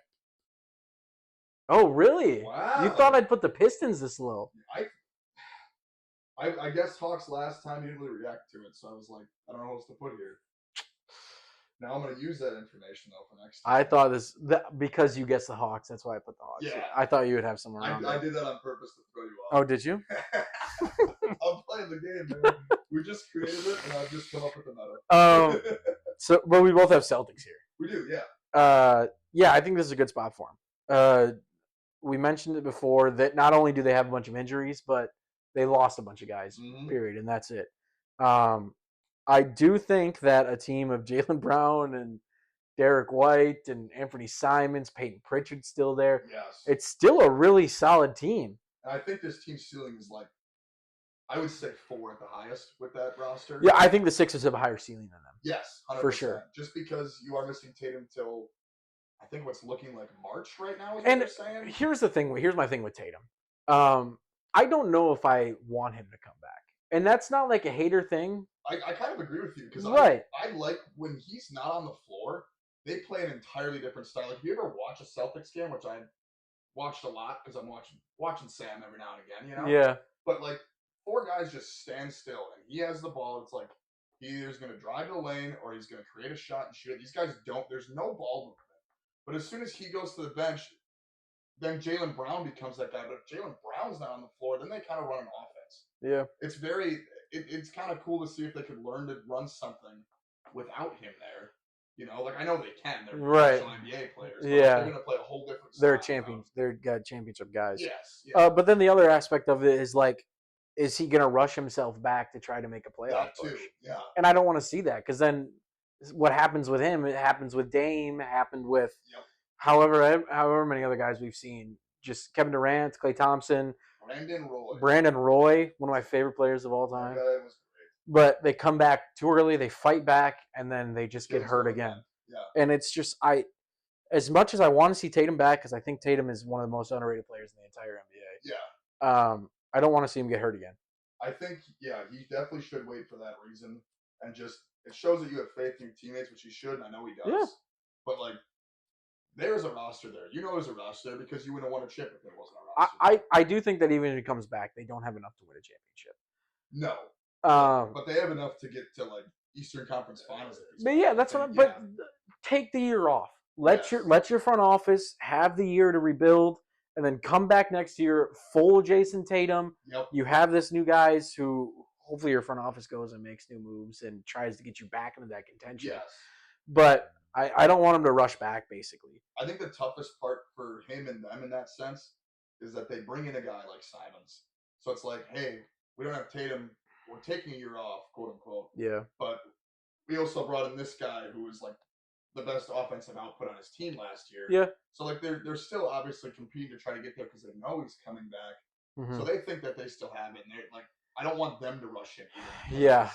Oh, really? Wow. You thought I'd put the Pistons this low? I guess Hawks last time you didn't really react to it, so I was like, I don't know what else to put here. Now I'm going to use that information though for next time. I thought because you guessed the Hawks, that's why I put the Hawks. Yeah. I thought you would have somewhere around I there. did that on purpose to throw you off. Oh, did you? I'm playing the game, man. We just created it, and I've just come up with the meta. But we both have Celtics here. We do, yeah. Yeah, I think this is a good spot for them. We mentioned it before that not only do they have a bunch of injuries, but they lost a bunch of guys, period, and that's it. I do think that a team of Jaylen Brown and Derek White and Anthony Simons, Peyton Pritchard's still there. Yes. It's still a really solid team. And I think this team's ceiling is like, I would say 4 at the highest with that roster. Yeah, I think the Sixers have a higher ceiling than them. Yes, 100%. For sure. Just because you are missing Tatum till, I think what's looking like March right now is what And you're saying. here's the thing. Here's my thing with Tatum. I don't know if I want him to come back. And that's not like a hater thing. I kind of agree with you because Right. I like when he's not on the floor, they play an entirely different style. Like, if you ever watch a Celtics game, which I watched a lot because I'm watching Sam every now and again, you know? Yeah. But like 4 guys just stand still and he has the ball. It's like he either is going to drive the lane or he's going to create a shot and shoot it. These guys don't. There's no ball movement. But as soon as he goes to the bench, then Jaylen Brown becomes that guy. But if Jaylen Brown's not on the floor, then they kind of run an offense. Yeah. It's it's kind of cool to see if they could learn to run something without him there. You know, like I know they can. They're Right. professional NBA players. But Yeah. they're going to play a whole different style. They're champions. They're got championship guys. Yes. Yeah. But then the other aspect of it is like, is he going to rush himself back to try to make a playoff that too. push? Yeah. And I don't want to see that because then what happens with him, it happens with Dame, it happened with however many other guys we've seen. Just Kevin Durant, Klay Thompson, Brandon Roy, one of my favorite players of all time. That guy was great. But they come back too early, they fight back, and then they just get hurt again. Yeah. And it's just as much as I want to see Tatum back, because I think Tatum is one of the most underrated players in the entire NBA. Yeah. I don't want to see him get hurt again. I think, he definitely should wait for that reason. And just, it shows that you have faith in your teammates, which he should, and I know he does. Yeah. But, like, there's a roster there. You know there's a roster there because you wouldn't have won a chip if there wasn't a roster. I do think that even if he comes back, they don't have enough to win a championship. No. But they have enough to get to, like, Eastern Conference Finals. But yeah, that's what. But take the year off. Let your front office have the year to rebuild, and then come back next year full Jason Tatum. Yep. You have this new guys who hopefully your front office goes and makes new moves and tries to get you back into that contention. Yes. But I don't want him to rush back. Basically, I think the toughest part for him and them in that sense is that they bring in a guy like Simons. So it's like, hey, we don't have Tatum. We're taking a year off, quote unquote. Yeah. But we also brought in this guy who was like the best offensive output on his team last year. Yeah. So like they're still obviously competing to try to get there because they know he's coming back. Mm-hmm. So they think that they still have it, and they're like, I don't want them to rush him either. Yeah.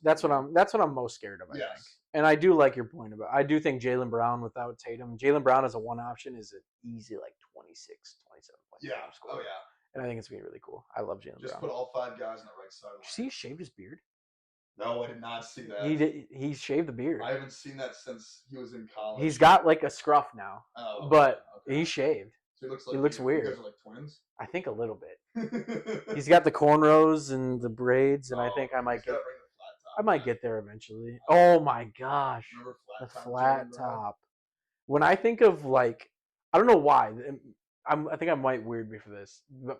That's what I'm most scared of. I think. And I do like your point about. I do think Jaylen Brown without Tatum. Jaylen Brown as a one option is an easy like 26, 27 points. Yeah. Oh yeah. And I think it's gonna be really cool. I love Jaylen Brown. Just put all 5 guys on the right side. Did you see he shaved his beard? No, I did not see that. He shaved the beard. I haven't seen that since he was in college. He's got like a scruff now. Oh, but he shaved. So he looks weird. You guys are like twins? I think a little bit. He's got the cornrows and the braids, and I think I might get there eventually. Oh my gosh. Remember the flat top. When I think of like, I don't know why. I think I might be weird for this. Do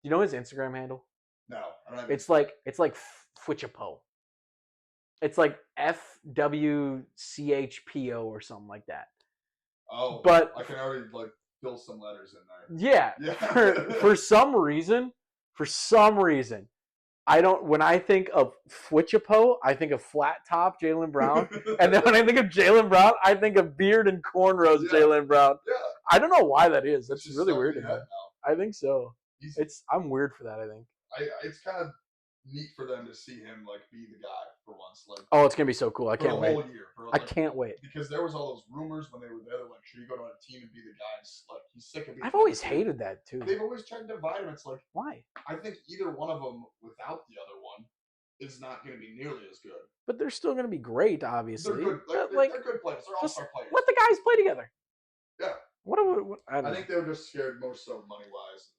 you know his Instagram handle? No, I don't have It's like Fwichapo. It's like FWCHPO or something like that. Oh, But I can already like fill some letters in there. yeah, Yeah. for some reason, I don't. When I think of Fwitchapo, I think of flat top Jaylen Brown, and then when I think of Jaylen Brown, I think of beard and cornrows Yeah. Jaylen Brown. Yeah. I don't know why that is. That's It's just really stuck weird in to your me. head now. I think so. He's I'm weird for that. I think. it's kind of neat for them to see him like be the guy for once, like Oh, it's gonna be so cool! I for can't the wait. whole year. For, I like, can't wait. because there was all those rumors when they were there, like, should he go to a team and be the guy? It's like he's sick of being. I've always hated that too. They've always tried to divide him. It's like, why? I think either one of them without the other one is not going to be nearly as good. But they're still gonna be great, obviously. They're good. Like, they're good players. They're all-star players. let the guys play together. Yeah. I think they were just scared more so money-wise.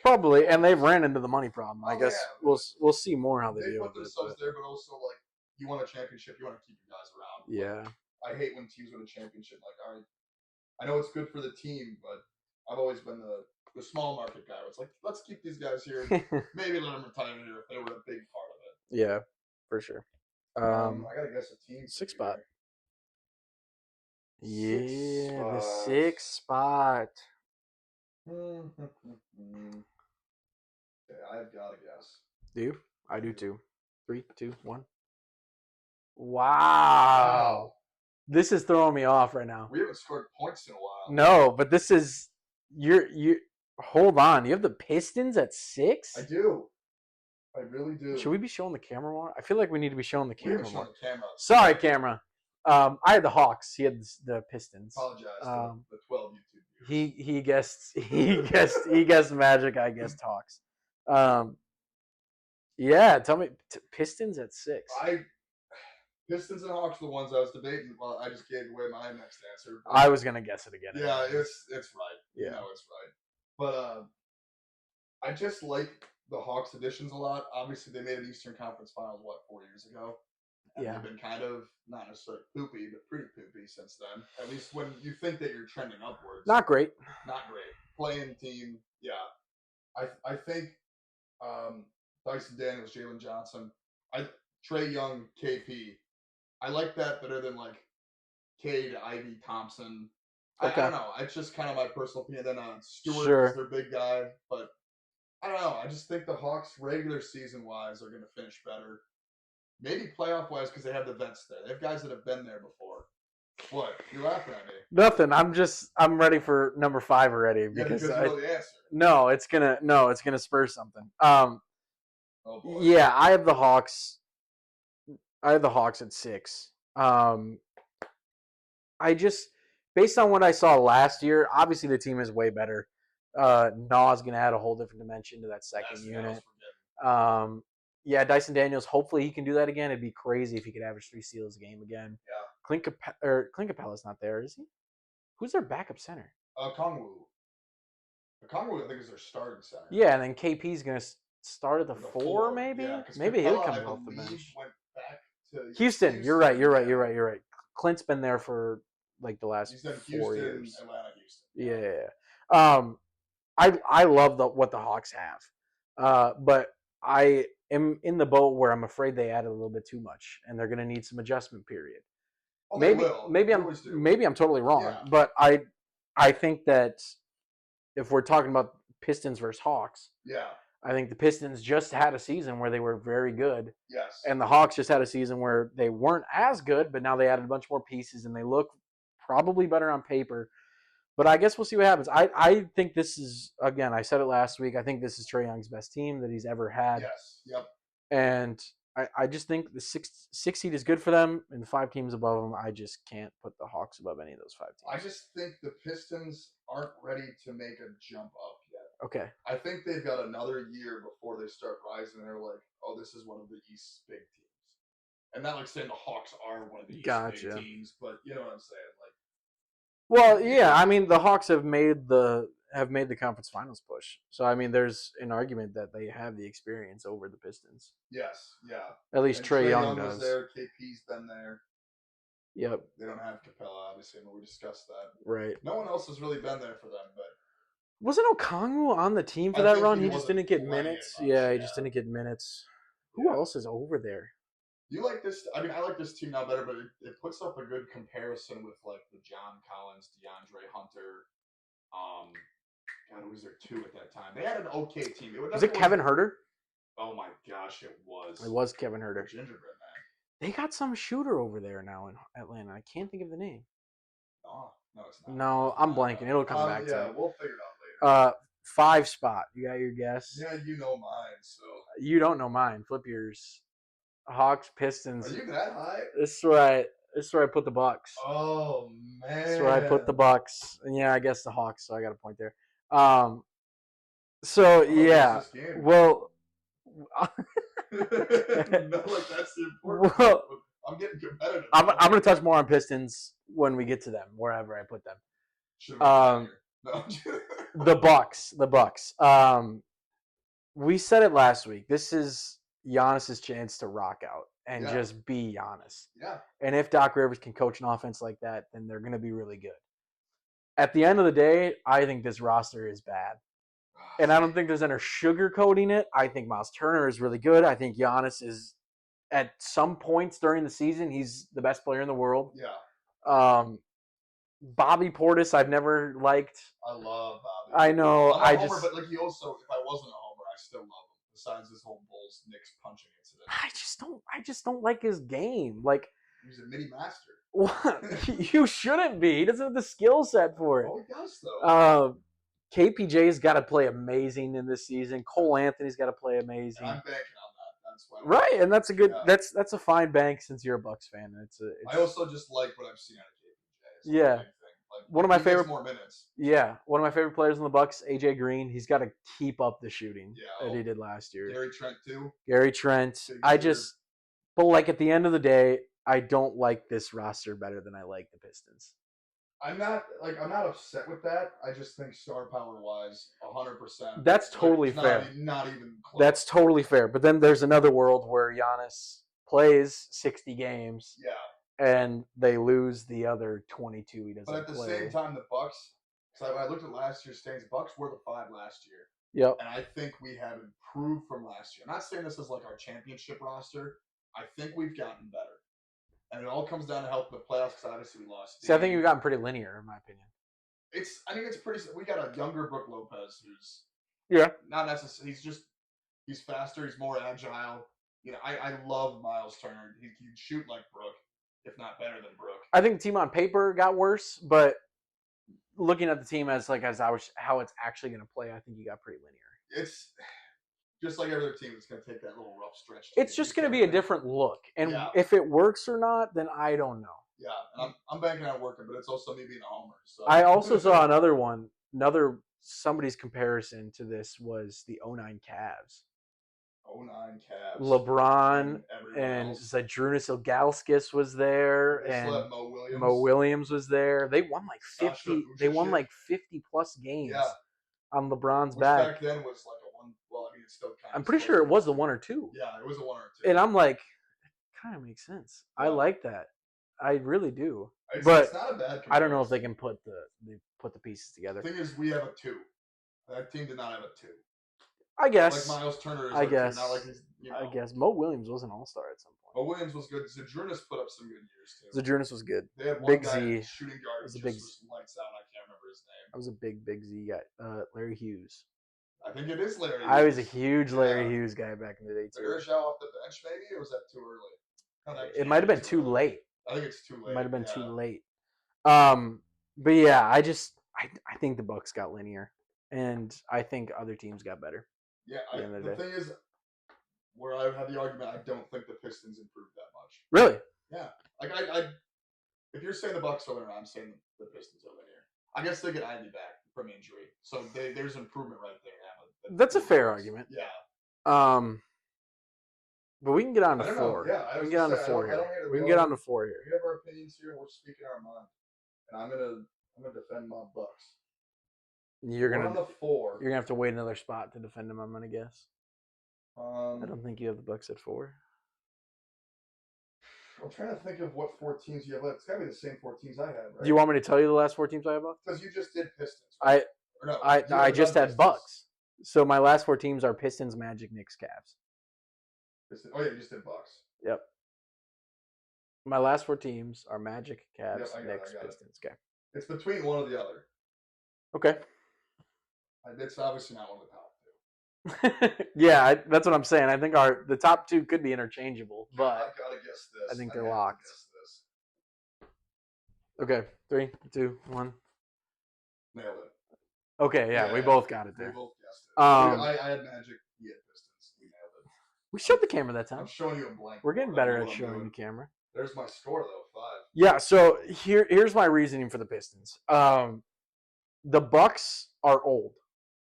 Probably, and they've ran into the money problem. I guess yeah. we'll see more how they deal put with themselves it. there, but also like you want a championship, you want to keep your guys around. Yeah. Like, I hate when teams win a championship. Like, all right, I know it's good for the team, but I've always been the small market guy. It's like, let's keep these guys here. Maybe let them retire here if they were a big part of it. Yeah, for sure. I gotta guess a team. 6th spot. Yeah, the 6th spot. Yeah, I've got to guess. Do you? I do too. 3, 2, 1. Wow. This is throwing me off right now. We haven't scored points in a while. No, but this is you. Hold on. You have the Pistons at 6? I do. I really do. Should we be showing the camera more? I feel like we need to be showing the camera more. more. The camera. Sorry, camera. I had the Hawks. He had the Pistons. Apologize. The 12 YouTube viewers. He guessed Magic. I guessed Hawks. Yeah. Tell me, Pistons at 6. Pistons and Hawks are the ones I was debating. Well, I just gave away my next answer. I was gonna guess it again. Yeah, it's right. Yeah, you know it's right. But I just like the Hawks additions a lot. Obviously, they made an Eastern Conference Finals 4 years ago. And they've been kind of not necessarily poopy, but pretty poopy since then. At least when you think that you're trending upwards. Not great. Not great. Playing team, yeah. I think Dyson Daniels, Jalen Johnson, Trae Young, KP. I like that better than like Cade, Ivy, Thompson. Okay. I don't know. It's just kind of my personal opinion. Then Stewart is their big guy, but I don't know. I just think the Hawks regular season wise are going to finish better. Maybe playoff wise because they have the vets there. They have guys that have been there before. What? You're laughing at me. Nothing. I'm ready for number 5 already because you know the answer. No, it's gonna spur something. Oh boy. Yeah, I have the Hawks. I have the Hawks at 6. I just, based on what I saw last year, obviously the team is way better. Naw's going to add a whole different dimension to that second unit. Yeah, Dyson Daniels, hopefully he can do that again. It'd be crazy if he could average 3 steals a game again. Yeah. Clint Capella's not there, is he? Who's their backup center? Kongwu. Kongwu, I think, is their starting center. Yeah, and then KP's going to start at the 4, maybe? Yeah, maybe he'll come off the bench. Went back to Houston. You're right. Clint's been there for like the last 4 years. Atlanta, Houston. Yeah. I love what the Hawks have, but I am in the boat where I'm afraid they added a little bit too much, and they're going to need some adjustment period. Oh, maybe I'm totally wrong, but I think that if we're talking about Pistons versus Hawks, I think the Pistons just had a season where they were very good. Yes. And the Hawks just had a season where they weren't as good, but now they added a bunch more pieces and they look probably better on paper. But I guess we'll see what happens. I think this is, again, I said it last week, I think this is Trae Young's best team that he's ever had. Yes. Yep. And I just think the six seed is good for them, and the 5 teams above them, I just can't put the Hawks above any of those 5 teams. I just think the Pistons aren't ready to make a jump up yet. Okay. I think they've got another year before they start rising. And they're like, oh, this is one of the East's big teams. And not like saying the Hawks are one of the East's big teams, but you know what I'm saying. Like, well, yeah, I mean the Hawks have made the conference finals push. So I mean there's an argument that they have the experience over the Pistons. Yes, yeah. At least Trae Young does. Was there, KP's been there. Yep. They don't have Capella, obviously, but we discussed that. Right. No one else has really been there for them, but wasn't Okongwu on the team for that run? He just didn't get minutes. Yeah, he just didn't get minutes. Who else is over there? You like this? I mean, I like this team now better, but it puts up a good comparison with like the John Collins, DeAndre Hunter. God, who was there two at that time? They had an okay team. Was it Kevin Huerter? Oh my gosh, it was. It was Kevin Huerter. Gingerbread man. They got some shooter over there now in Atlanta. I can't think of the name. No, it's not. No, I'm blanking. It'll come back to me. Yeah, we'll figure it out later. 5 spot. You got your guess? Yeah, you know mine, so. You don't know mine. Flip yours. Hawks, Pistons. Are you that high? This is where I put the Bucks. Oh man. This is where I put the Bucks. And yeah, I guess the Hawks, so I got a point there. So yeah. Well no, like that's the important well, part. I'm getting competitive. I'm gonna touch more on Pistons when we get to them, wherever I put them. No. The Bucks. We said it last week. This is Giannis's chance to rock out and just be Giannis. Yeah. And if Doc Rivers can coach an offense like that, then they're going to be really good. At the end of the day, I think this roster is bad. And I don't think there's any sugarcoating it. I think Miles Turner is really good. I think Giannis is, at some points during the season, he's the best player in the world. Yeah. Bobby Portis, I've never liked. I love Bobby. I know. I'm a homer, but like he also, if I wasn't a homer, I still love him. Besides this whole Bulls Knicks punching incident, I just don't like his game. Like, he's a mini master. What? You shouldn't be. He doesn't have the skill set for it. Oh, he does though. KPJ's got to play amazing in this season. Cole Anthony's got to play amazing. And I'm banking on that. That's why. Right, and that's a good. Yeah. That's a fine bank since you're a Bucks fan. I also just like what I've seen out of KPJ. Yeah. Like, one of my favorite more minutes. Yeah, one of my favorite players in the Bucks, AJ Green. He's got to keep up the shooting that he did last year. Gary Trent too. Gary Trent. But like at the end of the day, I don't like this roster better than I like the Pistons. I'm not upset with that. I just think star power wise, 100%. That's totally fair. Not even close. That's totally fair. But then there's another world where Giannis plays 60 games. Yeah. And they lose the other 22 he doesn't play. But at the same time, the Bucks. So I looked at last year's standings. Bucks were the 5 last year. Yep. And I think we have improved from last year. I'm not saying this is like our championship roster. I think we've gotten better. And it all comes down to help the playoffs because obviously we lost. See, I think we've gotten pretty linear, in my opinion. It's pretty. We got a younger Brook Lopez who's not necessarily. He's faster. He's more agile. You know, I love Miles Turner. He can shoot like Brook, if not better than Brook. I think the team on paper got worse, but looking at the team as how it's actually going to play, I think you got pretty linear. It's just like every other team. It's going to take that little rough stretch. It's just going to be a different look, and if it works or not, then I don't know. Yeah, and I'm banking on working, but it's also me being a homer. So I also saw somebody's comparison to this was the 09 Cavs. 09 Cavs. LeBron and Zydrunas Ilgauskas was there, and Mo Williams was there. They won like 50. They won like 50 plus games on LeBron's back. Back then was like a one. Well, I mean, it's still kind of. I'm pretty sure it was the 1 or 2. Yeah, it was a 1 or 2. And I'm like, it kind of makes sense. Yeah. I like that. I really do. It's but not a bad comparison. I don't know if they can put the pieces together. The thing is, we have a 2. That team did not have a 2. I guess. Like Miles Turner is. I guess. Not like his, I guess Mo Williams was an all-star at some point. Mo Williams was good. Zydrunas put up some good years too. Zydrunas was good. They had one Big guy Z. Shooting guard was lights out. I can't remember his name. I was a big Z guy. Larry Hughes. I think it is Larry Hughes. I was a huge Larry Hughes guy back in the day too. Show off the bench maybe, or was that too early? It might have been too late. I think it's too late. It might have been too late. But yeah, I think the Bucks got linear, and I think other teams got better. Yeah, the thing is, where I had the argument, I don't think the Pistons improved that much. Really? Yeah. Like I if you're saying the Bucks are linear, I'm saying the Pistons are linear. I guess they get Ivy back from injury, so there's improvement right there. That's a fair argument. Yeah. But we can get on to 4. Yeah, we can get on to 4 here. We can get on to 4 here. We have our opinions here. We're speaking our mind, and I'm gonna defend my Bucks. We're on the 4. You're gonna have to wait another spot to defend them. I'm gonna guess. I don't think you have the Bucks at 4. I'm trying to think of what 4 teams you have left. It's gotta be the same 4 teams I have, right? Do you want me to tell you the last 4 teams I have left? Because you just did Pistons. Right? I just had Pistons. Bucks. So my last 4 teams are Pistons, Magic, Knicks, Cavs. Oh yeah, you just did Bucks. Yep. My last four teams are Magic, Cavs, Yep, I got Knicks, it. Pistons. Okay. It's between one or the other. Okay. It's obviously not one of the top two. Yeah, that's what I'm saying. I think the top two could be interchangeable, but I gotta guess this. I think they're have to locked. guess this. Okay, 3, 2, 1. Nailed it. Okay, yeah, we both got it We there. both guessed it. I had Magic. He had Pistons. We nailed it. We showed the camera that I'm time. showing you a blank. We're getting board. I better know at what I'm showing doing. the camera. There's my score though, 5. Yeah, so here's my reasoning for the Pistons. The Bucks are old.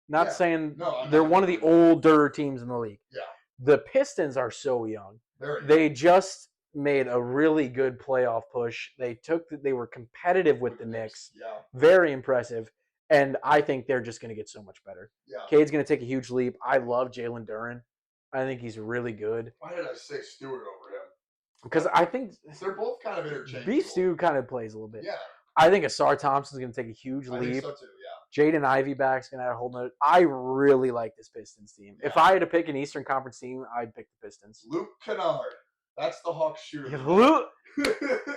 Not saying they're one of the older teams in the league. Yeah. The Pistons are so young. They just made a really good playoff push. They were competitive with the Knicks. Yeah. Very impressive. And I think they're just going to get so much better. Yeah. Cade's going to take a huge leap. I love Jalen Duren. I think he's really good. Why did I say Stewart over him? Because I think they're both kind of interchangeable. Beef Stew kind of plays a little bit. Yeah. I think Asar Thompson's going to take a huge leap. I think so too, yeah. Jaden Ivey back's going to add a whole nother. I really like this Pistons team. Yeah. If I had to pick an Eastern Conference team, I'd pick the Pistons. Luke Kennard. That's the Hawks shooter. Luke,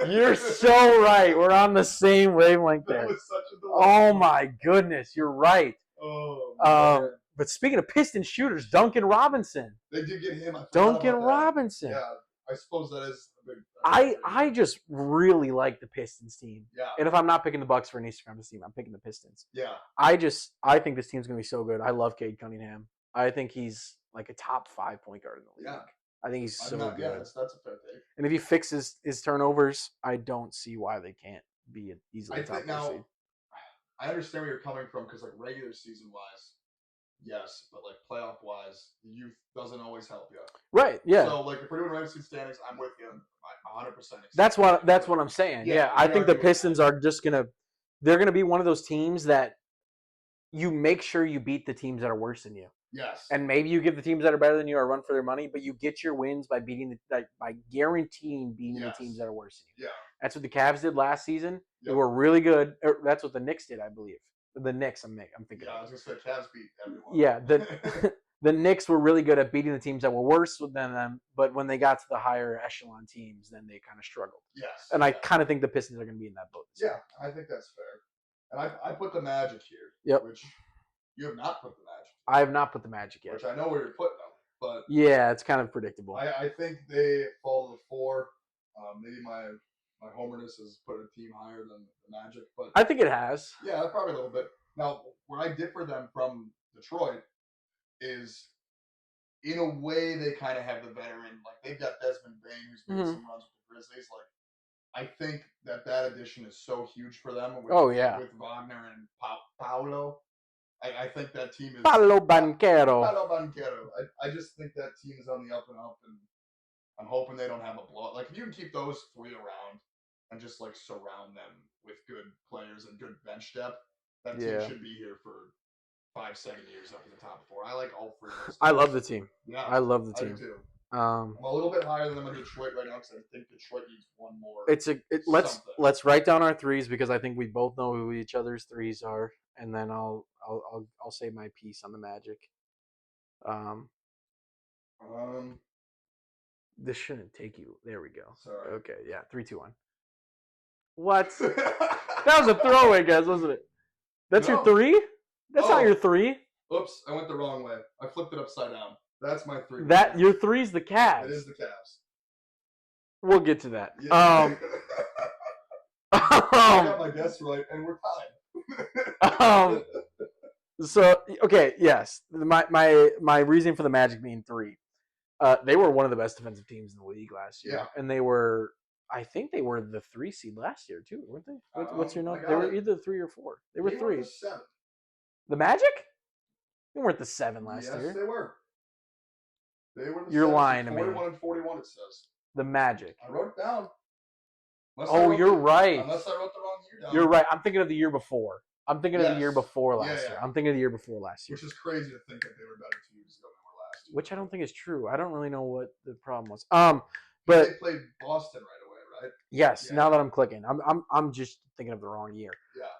you're so right. We're on the same wavelength there. That was such a oh my goodness, you're right. Oh. But speaking of Piston shooters, Duncan Robinson. They did get him. Duncan Robinson. Yeah, I suppose that is a big. I just really like the Pistons team. Yeah. And if I'm not picking the Bucks for an Eastern Conference team, I'm picking the Pistons. Yeah. I think this team's gonna be so good. I love Cade Cunningham. I think he's like a top 5 point guard in the league. Yeah. I think he's so good. Yeah, that's a fair take. And if he fixes his turnovers, I don't see why they can't be easily top 4 seed. I understand where you're coming from because like regular season wise, yes, but like playoff wise, the youth doesn't always help you. Right. Yeah. So like if we're doing regular season standings, I'm with you. 100%. That's what I'm saying. Yeah, I think the Pistons are just they're gonna be one of those teams that you make sure you beat the teams that are worse than you. Yes. And maybe you give the teams that are better than you a run for their money, but you get your wins by by guaranteeing beating the teams that are worse than you. Yeah. That's what the Cavs did last season. Yep. They were really good. That's what the Knicks did, I believe. The Knicks, I'm thinking. Yeah, I was gonna say Cavs beat everyone. Yeah, the Knicks were really good at beating the teams that were worse than them, but when they got to the higher echelon teams, then they kind of struggled. Yes. And I kind of think the Pistons are going to be in that boat. Yeah, I think that's fair. And I put the Magic here. Yep. Which you have not put the Magic. I have not put the Magic yet. Which I know where you're putting them, but yeah, it's kind of predictable. I think they fall to the 4. Maybe my homerness has put a team higher than the Magic, but I think it has. Yeah, probably a little bit. Now, where I differ them from Detroit is, in a way, they kind of have the veteran. Like they've got Desmond Bain, who's made some runs with the Grizzlies. Like I think that addition is so huge for them. With Wagner and Paolo. I think that team is Paolo Banchero. I just think that team is on the up and up, and I'm hoping they don't have a blowout. Like if you can keep those 3 around and just like surround them with good players and good bench depth, that team should be here for 5-7 years up in the top 4. I like all 3 of those teams. I love the team. Yeah, I love the team. I do too. I'm a little bit higher than them in Detroit right now because I think Detroit needs one more. Let's write down our 3s because I think we both know who each other's 3s are, and then I'll say my piece on the Magic. This shouldn't take you. There we go. Sorry. Okay. Yeah. 3, 2, 1. What? That was a throwaway guess, wasn't it? That's your 3? That's not your 3. Oops! I went the wrong way. I flipped it upside down. That's my 3. Your 3's the Cavs. It is the Cavs. We'll get to that. Yeah. I got my guess right, and we're tied. So okay, yes. My reason for the Magic being 3. They were one of the best defensive teams in the league last year. Yeah. And I think they were the 3 seed last year too, weren't they? What's your note? They were either 3 or 4. They were 3. 7. The Magic? They weren't the 7 last year. Yes, they were. They were the You're 7. lying to me. 41 and 41 it says. The Magic. I wrote it down. You're right. Unless I wrote the wrong year down. You're right. I'm thinking of the year before. I'm thinking of the year before last year. I'm thinking of the year before last year. Which is crazy to think that they were better 2 years ago than they were last year. Which I don't think is true. I don't really know what the problem was. But they played Boston right away, right? Yes. Yeah. Now that I'm clicking, I'm just thinking of the wrong year.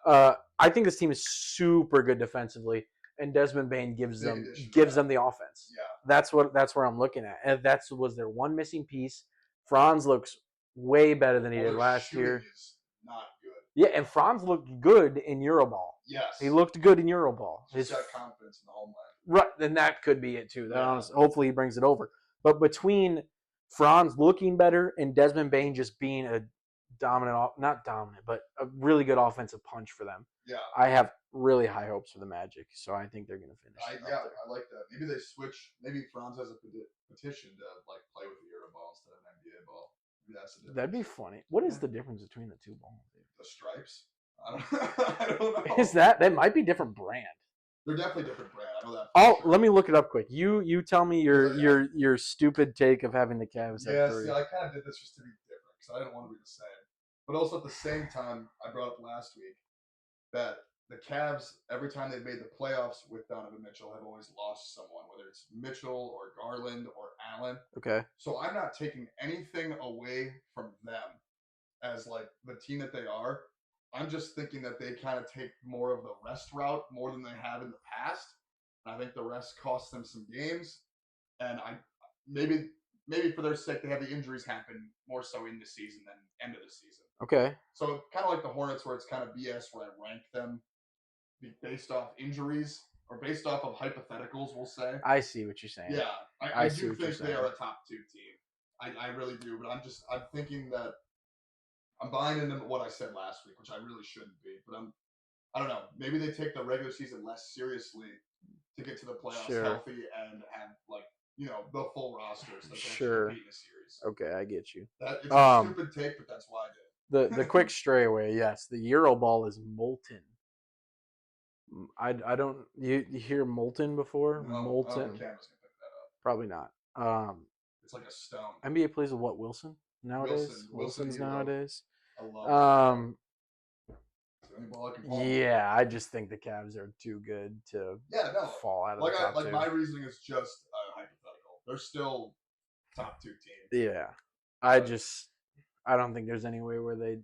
Yeah. I think this team is super good defensively, and Desmond Bain gives them the offense. Yeah. That's where I'm looking at, and was their one missing piece. Franz looks way better than he Well, did their last shooting year. is not good. Yeah, and Franz looked good in Euroball. Yes. He looked good in Euroball. He's got confidence in the homeland. Right, then that could be it too. That Yeah. honestly, hopefully he brings it over. But between Franz looking better and Desmond Bain just being a not dominant, but a really good offensive punch for them, Yeah. I have really high hopes for the Magic. So I think they're going to finish. I like that. Maybe they switch. Maybe Franz has a petition to like play with the Euroball instead of an NBA ball. Maybe that's the difference. That'd be funny. What is the difference between the two balls? The stripes. I don't know. Is that might be different brand? They're definitely different brand. I know that. Oh, sure. Let me look it up quick. You tell me your stupid take of having the Cavs at 3. See, I kind of did this just to be different because I didn't want to be the same. But also at the same time, I brought up last week that the Cavs, every time they've made the playoffs with Donovan Mitchell, have always lost someone, whether it's Mitchell or Garland or Allen. Okay. So I'm not taking anything away from them as like the team that they are. I'm just thinking that they kind of take more of the rest route more than they have in the past. And I think the rest costs them some games. And maybe for their sake, they have the injuries happen more so in the season than end of the season. Okay. So kind of like the Hornets, where it's kind of BS, where I rank them based off injuries or based off of hypotheticals, we'll say. I see what you're saying. Yeah, I do think they are a top 2 team. I really do, but I'm thinking that I'm buying into what I said last week, which I really shouldn't be. But I don't know. Maybe they take the regular season less seriously to get to the playoffs healthy and have like the full rosters that can compete in a series. Okay, I get you. It's a stupid take, but that's why I did. The quick stray away, yes. The Euroball is molten. I don't. You hear molten before? No, molten. The camera's gonna pick that up. Probably not. It's like a stone. NBA plays with what, Wilson nowadays? Wilson's nowadays. I love yeah, I just think the Cavs are too good to fall out of the top 2. My reasoning is just hypothetical. They're still top 2 team. Yeah, I don't think there's any way where they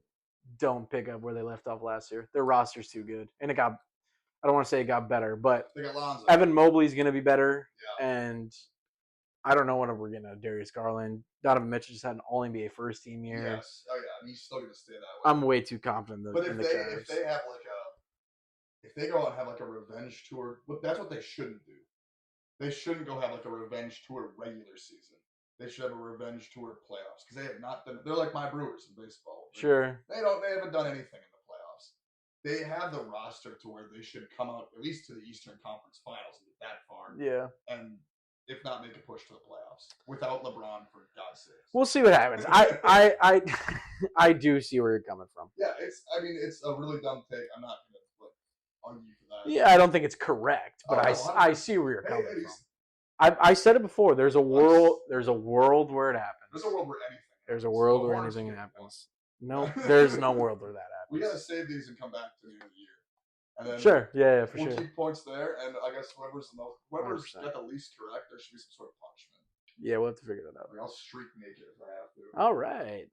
don't pick up where they left off last year. Their roster's too good, and I don't want to say it got better, but they got Lonzo. Evan Mobley's going to be better, yeah. And I don't know when we're getting a Darius Garland. Donovan Mitchell just had an All-NBA first-team year. Yes. Oh, yeah. And he's still going to stay that way. I'm way too confident in the Cavs. If they have if they go out and have like a revenge tour, that's what they shouldn't do. They shouldn't go have like a revenge tour regular season. They should have a revenge tour playoffs because they have not done. They're like my Brewers in baseball. Sure. They haven't done anything in the playoffs. They have the roster to where they should come out at least to the Eastern Conference Finals and get that far. Yeah. And if not, make a push to the playoffs without LeBron, for God's sake. We'll see what happens. I do see where you're coming from. Yeah, it's a really dumb take. I'm not going to argue for that. Yeah, I don't think it's correct, but I see where you're coming from. I said it before. There's a world where it happens. There's a world where anything. There's a world where anything happens. No, there's no world where that happens. We gotta save these and come back to the end of the year. And then sure, yeah, for we'll sure. We'll keep points there, and I guess whoever's got the least correct, there should be some sort of punishment. Yeah, we'll have to figure that out. Like, I'll streak naked if I have to. All right.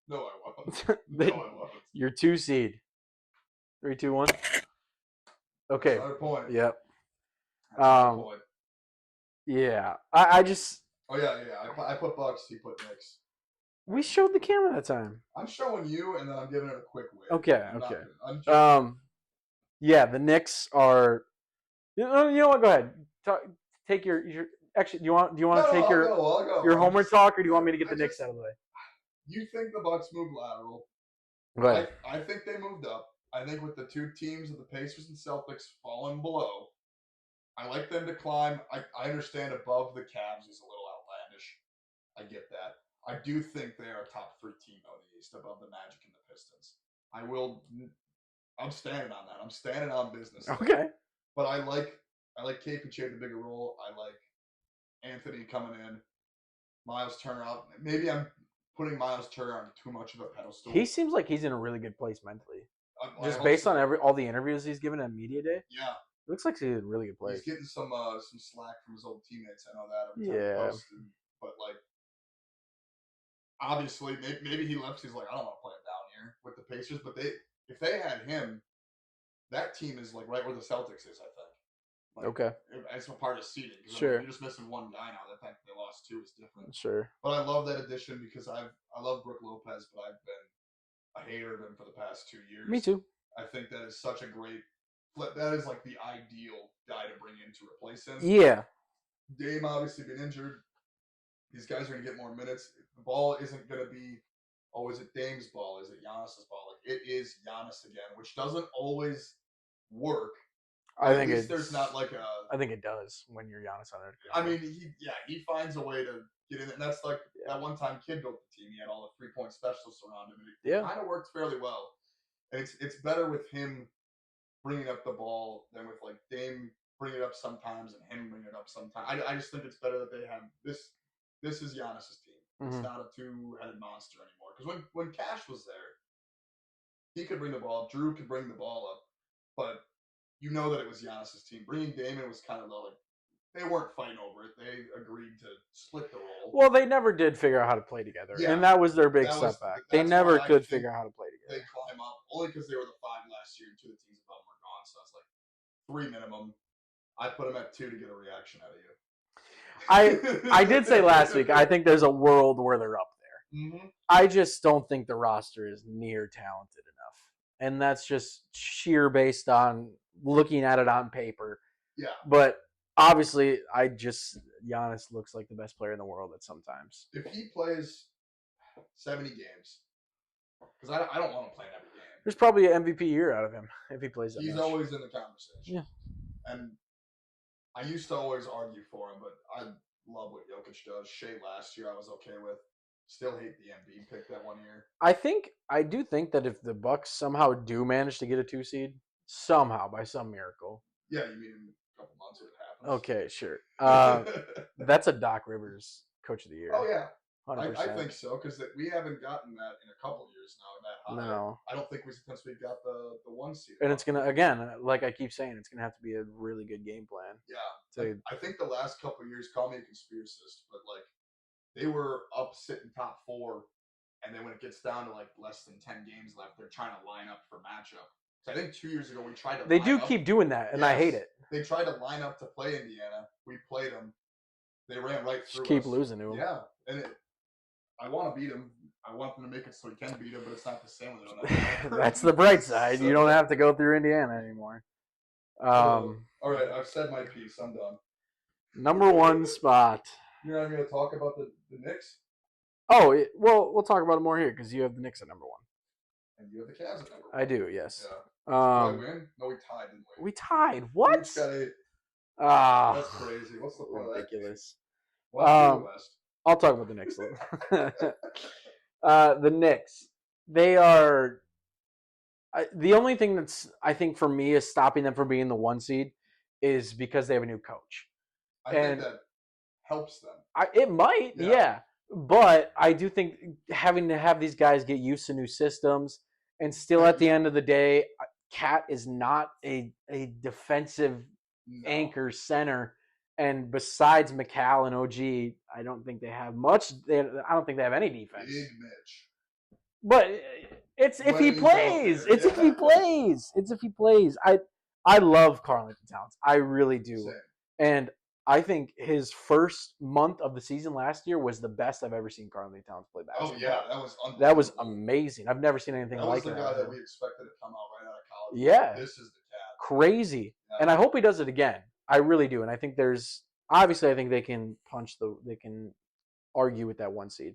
No, I won't. No, I won't. Your 2 seed. 3, 2, 1. Okay. Another point. Yep. Point. Yeah. I just. Oh yeah. I put Bucks. He put Knicks. We showed the camera that time. I'm showing you, and then I'm giving it a quick wave. Okay. Yeah, the Knicks are. You know what? Go ahead. Take your. Actually, do you want to take your homer talk, or do you want me to get the Knicks out of the way? You think the Bucks moved lateral? Go ahead. I think they moved up. I think with the 2 teams of the Pacers and Celtics falling below, I like them to climb. I understand above the Cavs is a little outlandish. I get that. I do think they are a top 3 team out of the East above the Magic and the Pistons. I'm standing on that. I'm standing on business. Okay. But I like KP to the bigger role. I like Anthony coming in. Miles Turner out. Maybe I'm putting Miles Turner on too much of a pedestal. He seems like he's in a really good place mentally. Just based on all the interviews he's given at Media Day. Yeah. It looks like he's in a really good place. He's getting some slack from his old teammates. I know that. Yeah. But like, obviously, maybe he left. He's like, I don't want to play it down here with the Pacers. But if they had him, that team is like right where the Celtics is. I think Like, Okay. as a part of seeding. Sure. You're just missing one guy now. The fact that they lost 2 is different. Sure. But I love that addition because I love Brook Lopez, but I've been a hater of him for the past 2 years. Me too. I think that is such a great. That is like the ideal guy to bring in to replace him. Yeah. Dame obviously been injured. These guys are going to get more minutes. The ball isn't going to be, oh, is it Dame's ball? Is it Giannis's ball? Like, it is Giannis again, which doesn't always work. I think there's not like a. I think it does when you're Giannis on there. I mean, he finds a way to get in, and that's like that one time Kid built the team. He had all the 3-point specialists around him, and it kind of worked fairly well. And it's better with him bringing up the ball than with like Dame bringing it up sometimes and him bringing it up sometimes. I just think it's better that they have this. This is Giannis's team. It's not a 2-headed monster anymore. Because when Cash was there, he could bring the ball up. Drew could bring the ball up, but you know that it was Giannis's team. Bringing Damon was kind of like they weren't fighting over it. They agreed to split the role. Well, they never did figure out how to play together, and that was their big setback. They never could figure out how to play together. They climb up only because they were the 5 last year, and 2 of the teams above them were gone. So it's like 3 minimum. I put them at 2 to get a reaction out of you. I did say last week, I think there's a world where they're up there. Mm-hmm. I just don't think the roster is near talented enough. And that's just sheer based on looking at it on paper. Yeah. But obviously, Giannis looks like the best player in the world at sometimes. If he plays 70 games, because I don't want to play in every game. There's probably an MVP year out of him if he plays that He's much. always in the conversation. Yeah. And I used to always argue for him, but I love what Jokic does. Shea last year I was okay with. Still hate the Embiid pick that 1 year. I do think that if the Bucks somehow do manage to get a 2 seed, somehow by some miracle. Yeah, you mean in a couple months if it happens. Okay, sure. That's a Doc Rivers Coach of the Year. Oh yeah, 100%. I think so because we haven't gotten that in a couple years now. That high. No, I don't think since we got the 1 seed. And it's gonna again, like I keep saying, it's gonna have to be a really good game plan. Yeah, I think the last couple of years, call me a conspiracist, but like they were up sitting top 4, and then when it gets down to like less than 10 games left, they're trying to line up for matchup. So I think 2 years ago we tried to. They do keep doing that, and I hate it. They tried to line up to play Indiana. We played them. They ran right through. Just keep losing to them. Yeah, and I want to beat them. I want them to make it so we can beat them, but it's not the same. When they don't have That's the bright side. You don't have to go through Indiana anymore. All right, I've said my piece. I'm done. Number 1 spot. You're not going to talk about the Knicks? Oh, well, we'll talk about it more here because you have the Knicks at number 1. And you have the Cavs at number 1. I do, yes. Yeah. Did I win? No, we tied, didn't we? We tied. What? That's crazy. What's the point? Ridiculous. West. I'll talk about the Knicks later. The Knicks. They are. The only thing that's, I think, for me is stopping them from being the 1 seed is because they have a new coach. I think that helps them. It might, yeah. But I do think having to have these guys get used to new systems, and still at the end of the day, Cat is not a defensive anchor center. And besides McCall and OG, I don't think they have much. I don't think they have any defense. Big Mitch. But it's if he plays. It's if he plays. It's if he plays. I love Karl-Anthony Towns. I really do. Same. And I think his first month of the season last year was the best I've ever seen Karl-Anthony Towns play basketball. Oh, yeah. That was unbelievable. That was amazing. I've never seen anything like that. That was the guy that we expected to come out right out of college. Yeah. This is the Cat. Crazy. Yeah. And I hope he does it again. I really do. And I think I think they can they can argue with that 1 seed.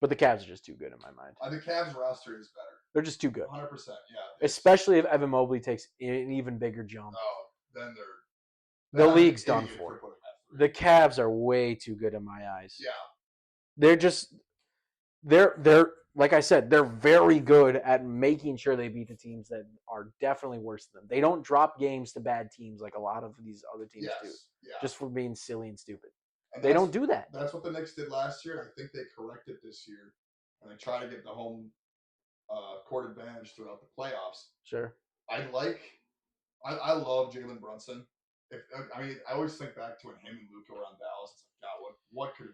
But the Cavs are just too good in my mind. The Cavs roster is better. They're just too good. 100%, yeah. Especially if Evan Mobley takes an even bigger jump. Oh, then the league's done for. The Cavs are way too good in my eyes. Yeah. They're like I said, they're very good at making sure they beat the teams that are definitely worse than them. They don't drop games to bad teams like a lot of these other teams do. Yeah. Just for being silly and stupid. And they don't do that. That's what the Knicks did last year, and I think they corrected this year. And they try to get the home court advantage throughout the playoffs. Sure. I love Jalen Brunson. I always think back to when him and Luka were on Dallas. It's like, God, what could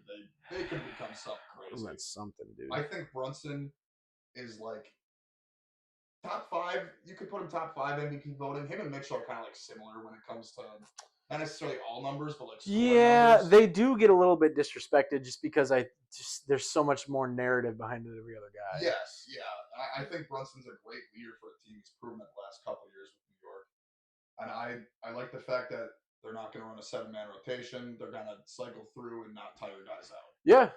they could become something crazy. That's something, dude. I think Brunson is like top 5. You could put him top 5 MVP voting. Him and Mitchell are kind of like similar when it comes to not necessarily all numbers, but like scoring Yeah, numbers. they do get a little bit disrespected just because there's so much more narrative behind it every other guy. Yes, yeah. I think Brunson's a great leader for a team. He's proven it the last couple of years with New York. And I like the fact that they're not going to run a 7-man rotation. They're going to cycle through and not tire guys out. Yeah,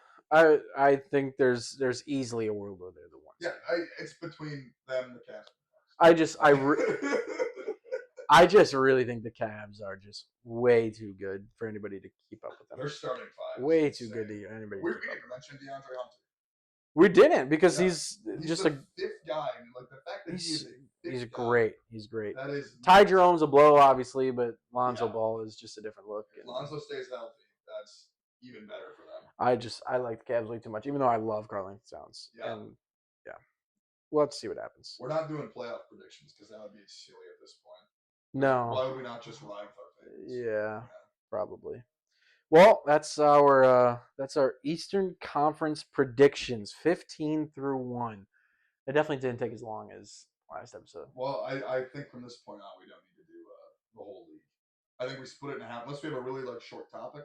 I think there's easily a world where they're the ones. Yeah, it's between them and the Cavs. I just really think the Cavs are just way too good for anybody to keep up with them. Their starting five. Way too good to anybody. We didn't mention DeAndre Hunter. We didn't because he's just the fifth guy. I mean, like the fact that he's great. He's great. That is Ty Jerome's a blow, obviously, but Lonzo Ball is just a different look. If Lonzo stays healthy, that's even better for them. I like the Cavs way too much, even though I love Karl-Anthony Towns. Yeah. And we'll have to see what happens. We're not doing playoff predictions because that would be silly at this point. No. Why would we not just ride with our favorites? Yeah, probably. Well, that's our Eastern Conference predictions, 15 through 1. It definitely didn't take as long as last episode. Well, I think from this point on, we don't need to do the whole league. I think we split it in half, unless we have a really short topic.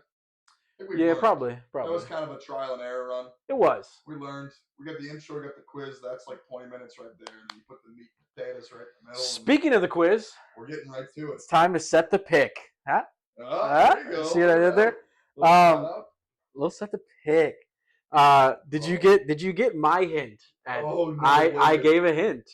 Probably. That was kind of a trial and error run. It was. We learned. We got the intro, we got the quiz. That's like 20 minutes right there. And then you put the meat and potatoes right in the middle. Speaking of the quiz, we're getting right to it. It's time to set the pick. Huh? There you go. See what I did there? Let's set the pick. Did you get my hint? No, I gave a hint.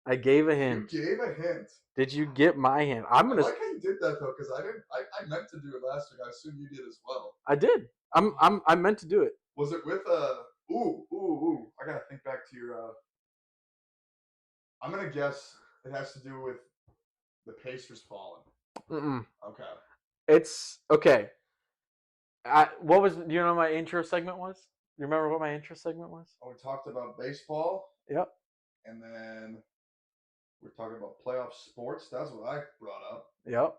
I gave a hint. You gave a hint. Did you get my hint? I like how you did that though, because I didn't. I meant to do it last week. I assume you did as well. I did. I meant to do it. Was it with a? Ooh! I gotta think back to your. I'm gonna guess it has to do with the Pacers falling. Okay. It's okay. What was? Do you know what my intro segment was? You remember what my intro segment was? Oh, we talked about baseball. Yep. And then we're talking about playoff sports. That's what I brought up. Yep.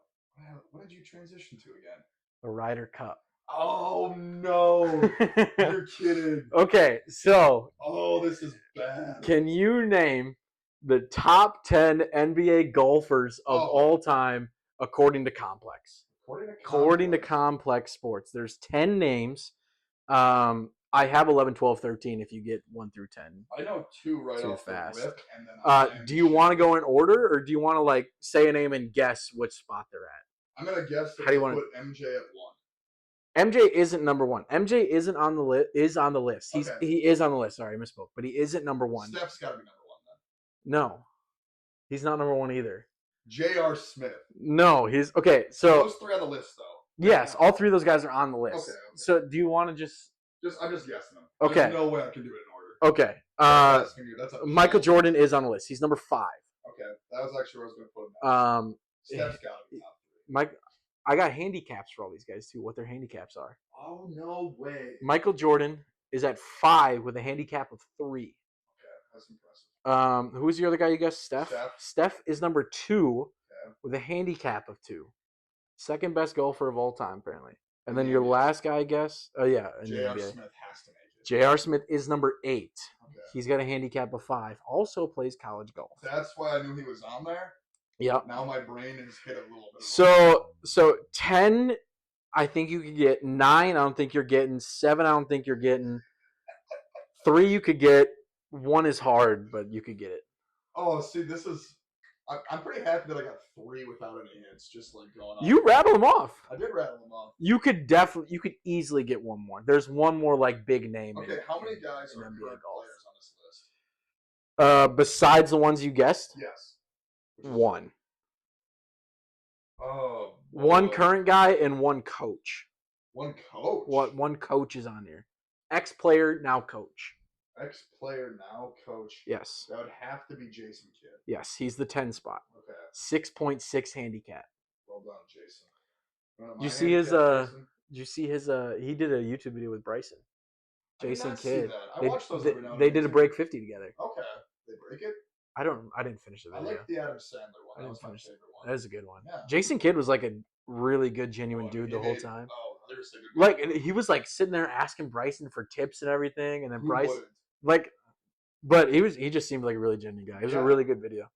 What did you transition to again? The Ryder Cup. Oh no! You're kidding. Okay, so. Oh, this is bad. Can you name the top 10 NBA golfers of all time according to Complex? According to Complex Sports. There's 10 names. I have 11, 12, 13 if you get 1 through 10. I know 2 right off fast. The whip. And then do you want to go in order, or do you want to say a name and guess which spot they're at? I'm going to guess that put MJ at 1. MJ isn't number 1. MJ isn't on the list. Is on the list. He is on the list. Sorry, I misspoke. But he isn't number 1. Steph's got to be number 1 then. No, he's not number 1 either. J.R. Smith. No, he's okay. So those 3 on the list though. Yes, all 3 of those guys are on the list. Okay. So do you want to just? I'm just guessing them. Okay. There's no way I can do it in order. Okay. Michael Jordan is on the list. He's number 5. Okay, that was actually where I was going to put him. Steph's got to be top 3. I got handicaps for all these guys too. What their handicaps are? Oh no way! Michael Jordan is at 5 with a handicap of 3. Okay, that's impressive. Who's the other guy you guessed? Steph. Steph is number 2 with a handicap of 2. Second best golfer of all time, apparently. And then your last guy, I guess. Oh yeah, J.R. Smith has to make it. J.R. Smith is number 8. Okay. He's got a handicap of 5. Also plays college golf. That's why I knew he was on there. Yep. Now my brain has hit a little bit. So 10, I think you could get. 9, I don't think you're getting. 7, I don't think you're getting. 3, you could get. 1 is hard, but you could get it. Oh, see, this is. I'm pretty happy that I got 3 without any hits, just going on. You rattle them off. I did rattle them off. You could easily get 1 more. There's 1 more big name. Okay, how many guys are NBA players on this list? Besides the ones you guessed? Yes. 1. Oh. 1 current guy and 1 coach. 1 coach? One coach is on here. Ex-player, now coach. Ex-player, now coach. Yes. That would have to be Jason Kidd. Yes, he's the 10 spot. Okay. 6.6 handicap. Well done, Jason. Did you see his? Did you see his? He did a YouTube video with Bryson. Jason Kidd. I watched those every now and They then did a break 50 together. Okay. They break it? I didn't finish the video. I like the Adam Sandler one. I didn't finish my favorite one. That is a good one. Yeah. Jason Kidd was like a really good, genuine dude the whole time. Oh, there's a good like, and he was like sitting there asking Bryson for tips and everything, and then Bryson, but he just seemed like a really genuine guy. It was a really good video.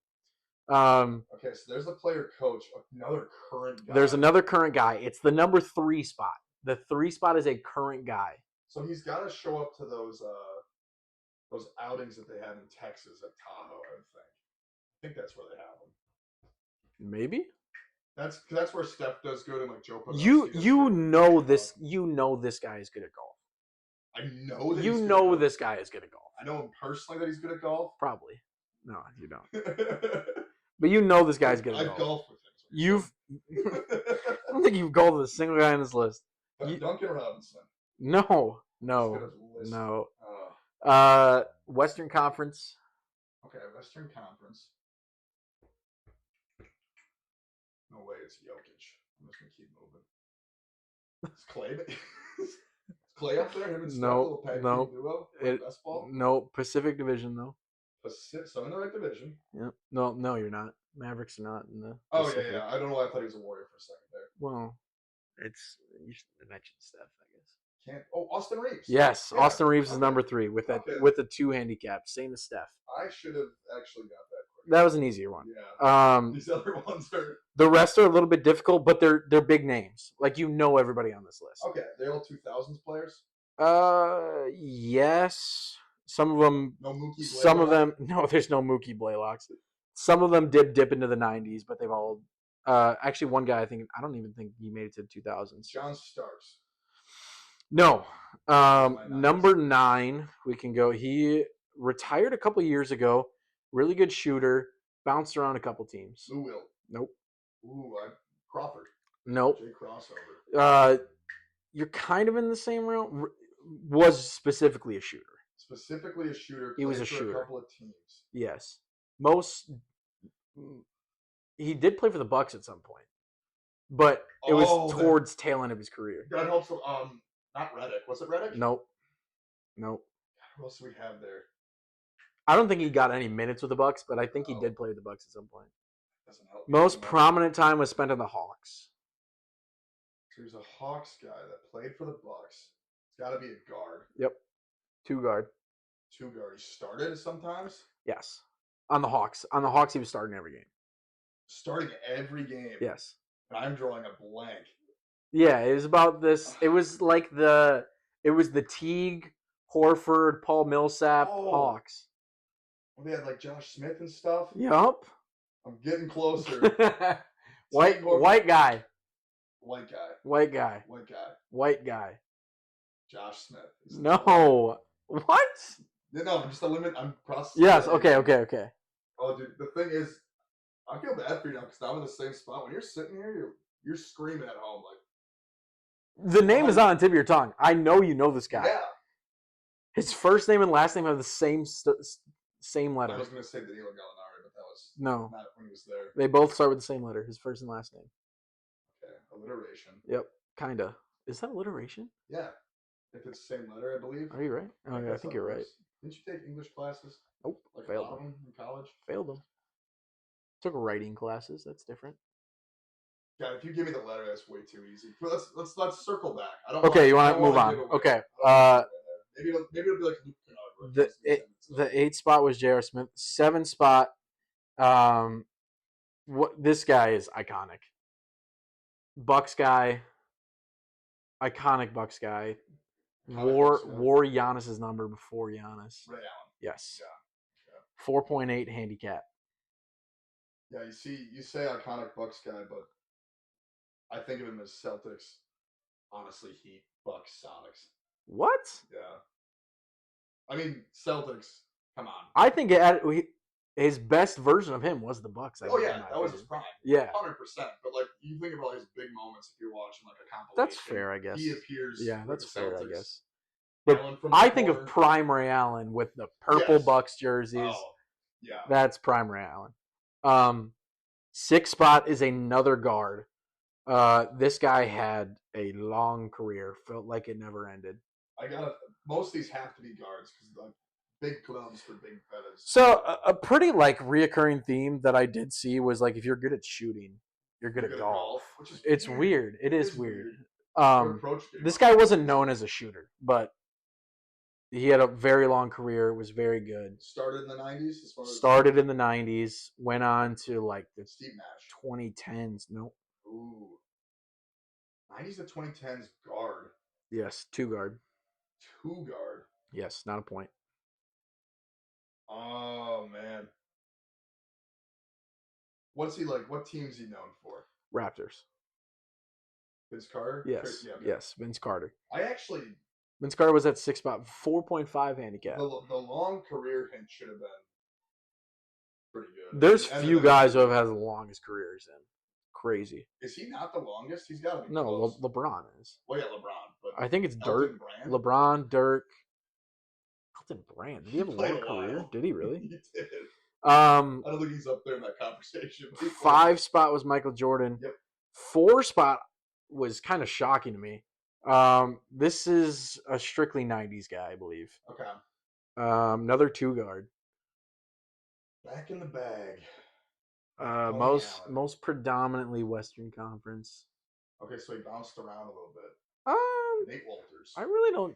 Okay, so there's the player coach, another current guy. There's another current guy. It's the number 3 spot. The 3 spot is a current guy. So he's got to show up to those outings that they have in Texas at Tahoe. I would think. I think that's where they have them. Maybe. That's where Steph does good and like Joe. You know this. You know this guy is good at golf. I know that you know this guy is good at golf. I know him personally that he's good at golf. Probably. No, you don't. But you know this guy's good at golf. I've golfed with him. I don't think you've golfed with a single guy on this list. Duncan Robinson. No. Western Conference. Okay, Western Conference. No way, it's Jokic. I'm just gonna keep moving. Is Clay? Is Clay up there? Him and Steph, duo? Best ball? No, Pacific Division though. So in the right division. Yeah. No, you're not. Mavericks are not in the. Oh Pacific. Yeah. I don't know why I thought he was a Warrior for a second there. Well, you should mention Steph, I guess. Austin Reeves. Yes, yeah. Austin Reeves is number 3 with the 2 handicap, same as Steph. I should have actually got that quick. That was an easier one. Yeah. These other ones are. The rest are a little bit difficult, but they're big names. Like you know everybody on this list. Okay, they're all 2000s players. Yes. Some of them. No Mookie. Some of them. No, there's no Mookie Blaylocks. Some of them dip into the 90s, but they've all. Actually, one guy I don't even think he made it to the 2000s. John Starks. No. Number 9, we can go. He retired a couple years ago. Really good shooter. Bounced around a couple teams. Lou Will. Nope. Ooh, Crawford. Nope. Jay Crossover. You're kind of in the same realm. Was specifically a shooter. Specifically a shooter. He was a shooter. A couple of teams. Yes. He did play for the Bucks at some point, but it was towards tail end of his career. God helps him. Not Redick. Was it Redick? Nope. Who else do we have there? I don't think he got any minutes with the Bucks, but I think he did play with the Bucks at some point. Doesn't help. Most prominent time was spent on the Hawks. So there's a Hawks guy that played for the Bucks. It's got to be a guard. Yep. 2 guard. 2 guard. He started sometimes? Yes. On the Hawks. On the Hawks, he was starting every game. Starting every game? Yes. And I'm drawing a blank. Yeah, it was about this. It was like the Teague, Horford, Paul Millsap, Hawks. Well, they had like Josh Smith and stuff? Yup. I'm getting closer. White guy. White guy. White guy. White guy. White guy. Josh Smith. No. What? No, I'm just a limit. I'm processing. Yes. Okay. Oh, dude. The thing is, I feel bad for you now because I'm in the same spot. When you're sitting here, you're screaming at home like. The name is on the tip of your tongue. I know you know this guy. Yeah. His first name and last name have the same letter. I was going to say Danilo Gallinari, but that was not when he was there. They both start with the same letter. His first and last name. Okay, alliteration. Yep, kinda. Is that alliteration? Yeah, if it's the same letter, I believe. Are you right? Oh yeah, I think you're right. Didn't you take English classes? Nope, like failed them in college. Failed them. Took writing classes. That's different. God, if you give me the letter, that's way too easy. Let's circle back. Okay, you want to move on? Okay. Maybe it'll be like Luke Kennard. The 8 spot was J.R. Smith. 7 spot. This guy is iconic. Bucks guy. Iconic Bucks guy. Wore Giannis's number before Giannis. Ray Allen. Yes. Yeah. 4.8 handicap. Yeah, you say iconic Bucks guy, but I think of him as Celtics. Honestly, Heat, Bucks, Sonics. What? Yeah. I mean, Celtics. Come on. I think his best version of him was the Bucks. That was his prime. Yeah, 100%. But like, you think about his big moments if you're watching like a compilation. That's fair, I guess. He appears. Yeah, that's fair, I guess. But I think of prime Ray Allen with the purple Bucks jerseys. Oh, yeah. That's prime Ray Allen. 6 spot is another guard. This guy had a long career. Felt like it never ended. Most of these have to be guards because like big clubs for big fellas. So a pretty like reoccurring theme that I did see was like if you're good at shooting, you're good at golf. Which is it's weird. It is weird. This guy wasn't known as a shooter, but He had a very long career. Was very good. Started in the 90s as far as Started in the 90s. Went on to like the Steve Nash. 2010s. Nope. Ooh. 90s to 2010s guard. Yes, two guard. Two guard. Yes, not a point. Oh man. What's he like? What team's he known for? Raptors. Vince Carter? Yes. Yeah, okay. Yes, Vince Carter. Vince Carter was at 6'5", 4.5 handicap. The long career hint should have been pretty good. There's few guys who have had the longest careers in. Crazy. Is he not the longest? He's got to be No, close. LeBron is. Well, yeah, LeBron. But I think it's Elton Dirk. Brand? LeBron, Dirk. Elton Brand. Did he have a played long career? while. Did he really? He did. I I don't think he's up there in that conversation. 5 spot was Michael Jordan. Yep. 4 spot was kind of shocking to me. This is a strictly 90s guy, I believe. Okay. Another 2 guard. Back in the bag. Most predominantly Western Conference. Okay, so he bounced around a little bit. Nate Walters. I really don't.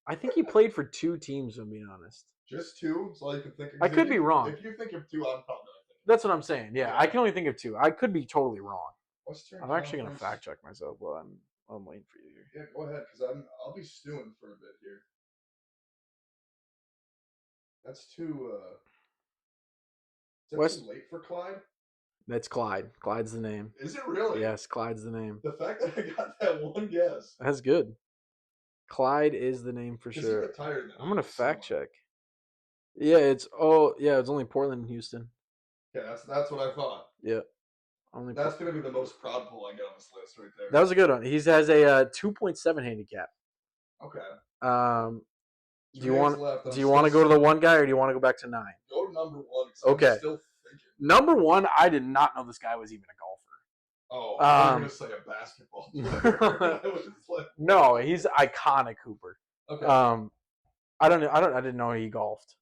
I think he played for 2 teams. If I'm being honest. Just 2? That's all you can think of? I could be wrong. If you think of 2, I'm probably not thinking. That's what I'm saying. Yeah, I can only think of 2. I could be totally wrong. Western I'm actually going to Conference. fact check myself while I'm waiting for you here. Yeah, go ahead, because I'll be stewing for a bit here. That's too. Is that too late for Clyde? That's Clyde. Clyde's the name. Is it really? Yes, Clyde's the name. The fact that I got that one guess. That's good. Clyde is the name for sure. He retired now. I'm gonna fact check. Yeah, it's only Portland and Houston. Yeah, that's what I thought. Yeah. That's gonna be the most proud pull I get on this list right there. That was a good one. He has a 2.7 handicap. Okay. Do you want to go to the 1 guy or do you want to go back to 9? Go to number 1. Okay. I'm still thinking. Number 1, I did not know this guy was even a golfer. Oh, I was gonna say a basketball player. No, he's iconic Hooper. Okay. I didn't know he golfed.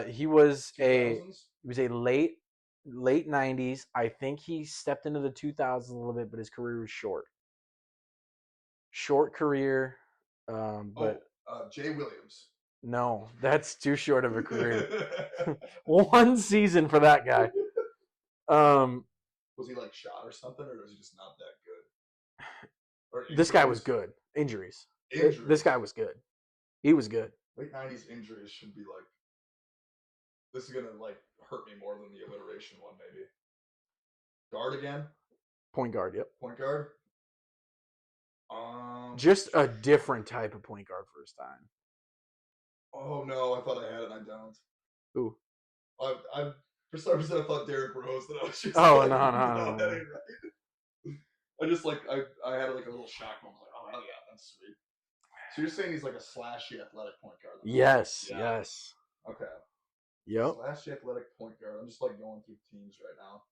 He was 2000s? a late 90s. I think he stepped into the 2000s a little bit, but his career was short. Short career. But Jay Williams. No, that's too short of a career. 1 season for that guy. Was he like shot or something, or was he just not that good? This guy was good. Injuries. This guy was good. He was good. Late 90s injuries should be like. This is gonna like hurt me more than the alliteration one, maybe. Guard again. Point guard. Yep. Point guard. Just a different type of point guard for his time. Oh no, I thought I had it. I don't. Who? I for some reason I thought Derrick Rose. That I was just. Oh like, no. That ain't right. I just like I had like a little shock moment. Like, oh hell yeah, that's sweet. So you're saying he's like a slashy athletic point guard? Yes. Yeah. Yes. Okay. Yep. Slashy athletic point guard. I'm just like going through teams right now.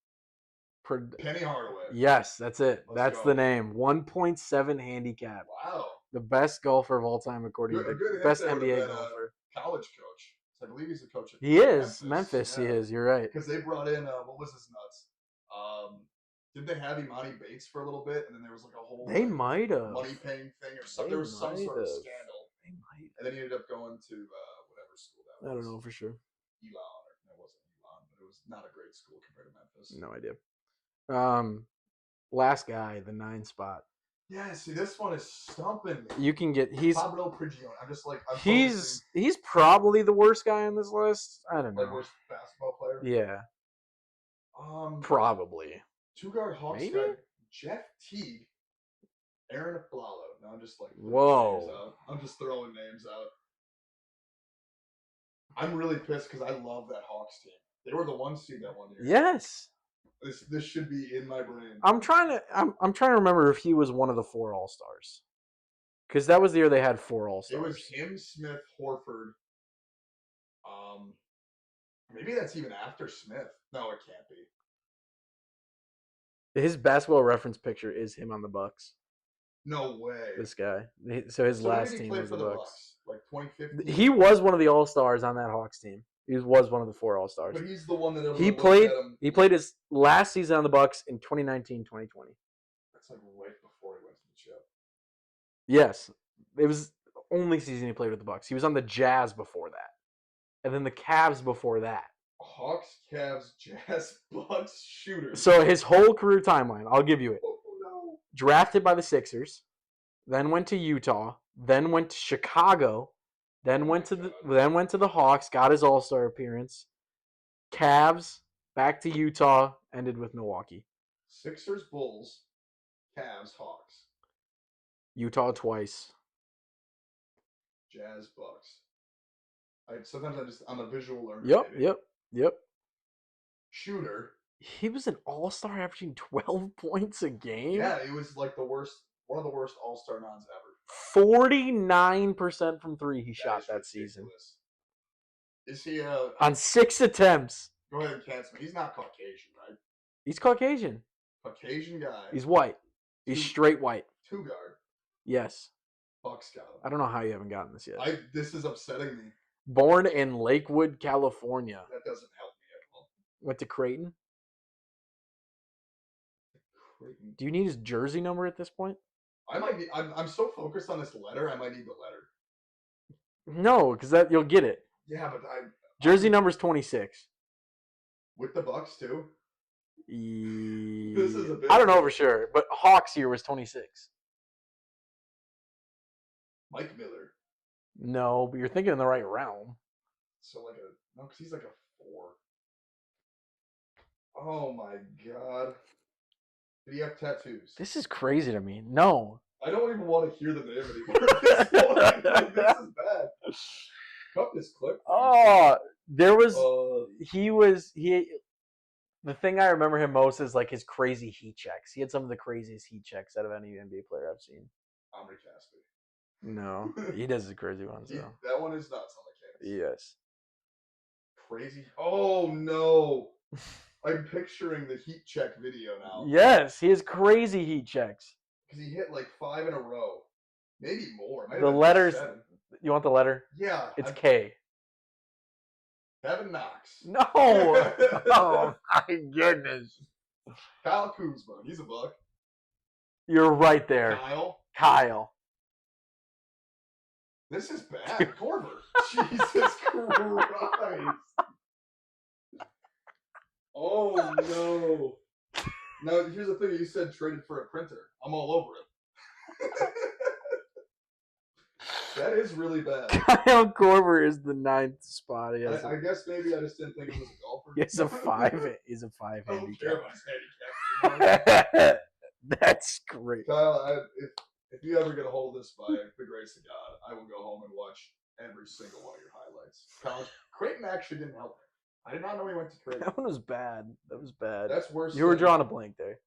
Penny Hardaway. Yes, that's it. Let's go. The name. 1.7 handicap. Wow. The best golfer of all time, according to the best NBA golfer. College coach. So I believe he's a coach. He is. Memphis, yeah. He is. You're right. Because they brought in, what was his nuts? Did they have Imani Bates for a little bit? And then there was like a whole might have money paying thing or something. There was some sort of scandal. They might. And then he ended up going to whatever school that was. I don't know for sure. Elon, or it wasn't Elon, but it was not a great school compared to Memphis. No idea. Last guy, the 9 spot. Yeah, see, this one is stumping me. You can get Pablo Prigioni. I'm just like he's probably the worst guy on this list. I don't know. Like worst basketball player. Yeah. Probably. 2-guard Hawks guy, Jeff Teague, Aaron Aflalo. No, I'm just like whoa. I'm just throwing names out. I'm really pissed because I love that Hawks team. They were the 1 seed that 1 year. Yes. This should be in my brain. I'm trying to remember if he was one of the 4 All-Stars. Because that was the year they had 4 All-Stars. It was him, Smith, Horford. Maybe that's even after Smith. No, it can't be. His basketball reference picture is him on the Bucks. No way. This guy. So his last team was the Bucks. Like 2015. He was one of the All-Stars on that Hawks team. He was one of the 4 All-Stars. But he's the one that he played his last season on the Bucks in 2019-2020. That's like right before he went to the chip. Yes. It was only season he played with the Bucks. He was on the Jazz before that, and then the Cavs before that. Hawks, Cavs, Jazz, Bucks, shooters. So his whole career timeline, I'll give you it. Oh no. Drafted by the Sixers, then went to Utah, then went to Chicago, then went to the Hawks, got his All-Star appearance. Cavs, back to Utah, ended with Milwaukee. Sixers, Bulls, Cavs, Hawks, Utah twice. Jazz, Bucks. Sometimes I'm a visual learner. Yep. Shooter. He was an all-star averaging 12 points a game. Yeah, he was like one of the worst all-star nods ever. 49% from three he shot that season. Is he on 6 attempts? Go ahead and cancel me. He's not Caucasian, right? He's Caucasian. Caucasian guy. He's white. He's straight white. 2-guard. Yes. Bucks got him. I don't know how you haven't gotten this yet. This is upsetting me. Born in Lakewood, California. That doesn't help me at all. Went to Creighton. Creighton. Do you need his jersey number at this point? I'm so focused on this letter, I might need the letter. No, because that you'll get it. Yeah, but jersey number's 26. With the Bucks too? This is a bit I don't know for sure, but Hawks here was 26. Mike Miller. No, but you're thinking in the right realm. So because he's like a 4. Oh my god. Did he have tattoos? This is crazy to me. No. I don't even want to hear the name anymore at this point. This is bad. Cut this clip. Oh, there was the thing I remember him most is like his crazy heat checks. He had some of the craziest heat checks out of any NBA player I've seen. Omri Caspi. No, he does the crazy ones though. That one is nuts on the canvas. Yes. Crazy. Oh no. I'm picturing the heat check video now. Yes, he has crazy heat checks. Because he hit like 5 in a row. Maybe more. The letters. 7. You want the letter? Yeah. It's K. Kevin Knox. No. Oh my goodness. Kyle Kuzma. He's a Buck. You're right there. Kyle. This is bad. Korver. Jesus Christ. Oh no. Now here's the thing, you said traded for a printer. I'm all over it. That is really bad. Kyle Korver is the 9th spot. I guess maybe I just didn't think it was a golfer. He's a 5. He's a 5 I don't handicap. care about his handicap. That's great. Kyle, if you ever get a hold of this by the grace of God, I will go home and watch every single one of your highlights. Creighton actually didn't help me. I did not know he went to Creighton. That one was bad. That was bad. That's worse. You were drawing a blank there.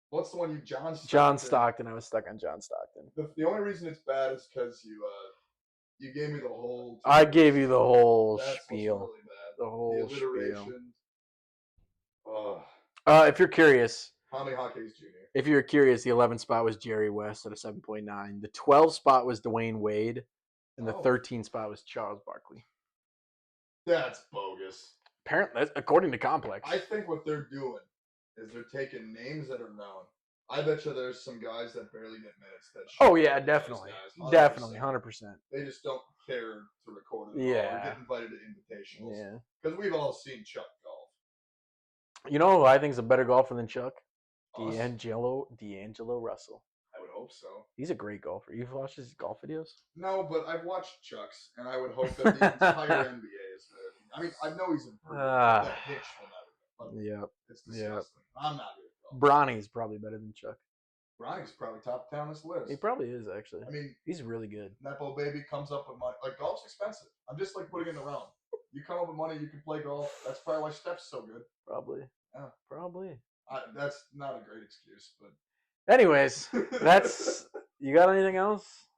What's the one you John Stockton? John Stockton. I was stuck on John Stockton. The only reason it's bad is because you gave me the whole. I gave you the whole spiel. Really bad. The whole alliteration. Spiel. If you're curious, Tommy Hawkins Jr. If you're curious, the 11th spot was Jerry West at a 7.9. The 12th spot was Dwayne Wade, and the 13th spot was Charles Barkley. That's bogus. Apparently, according to Complex. I think what they're doing is they're taking names that are known. I bet you there's some guys that barely get minutes. Oh yeah, definitely, 100%. They just don't care to record it. Yeah, or get invited to invitationals. Yeah, because we've all seen Chuck golf. You know who I think is a better golfer than Chuck? D'Angelo Russell. I would hope so. He's a great golfer. You've watched his golf videos? No, but I've watched Chuck's, and I would hope that the entire NBA is good. I mean, I know he's improved. That pitch will never. Yep. It's disgusting. Yep. I'm not good at golf. Bronny's probably better than Chuck. Bronny's probably top 10 on this list. He probably is, actually. I mean, he's really good. Nepo baby comes up with money. Like, golf's expensive. I'm just like putting it in the realm. You come up with money, you can play golf. That's probably why Steph's so good. Probably. Yeah. Probably. That's not a great excuse, but. Anyways, that's. You got anything else?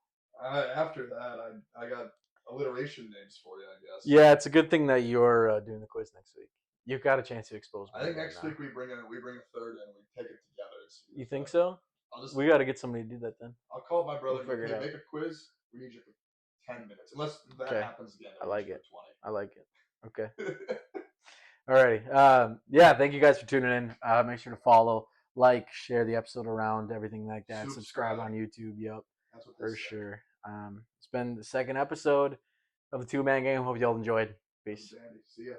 After that, I got alliteration names for you, I guess. Yeah, it's a good thing that you're doing the quiz next week. You've got a chance to expose me. I think next week we bring a third in and we take it together. You think so? We got to get somebody to do that then. I'll call my brother. We'll make a quiz. We need you for 10 minutes, unless that happens again. I like it. 20. I like it. Okay. Alrighty. Yeah, thank you guys for tuning in. Make sure to follow, like, share the episode around, everything like that. Subscribe on YouTube. Yep. That's what for sure. It's been the second episode of the Two Man Game. Hope y'all enjoyed. Peace. Andy, see ya.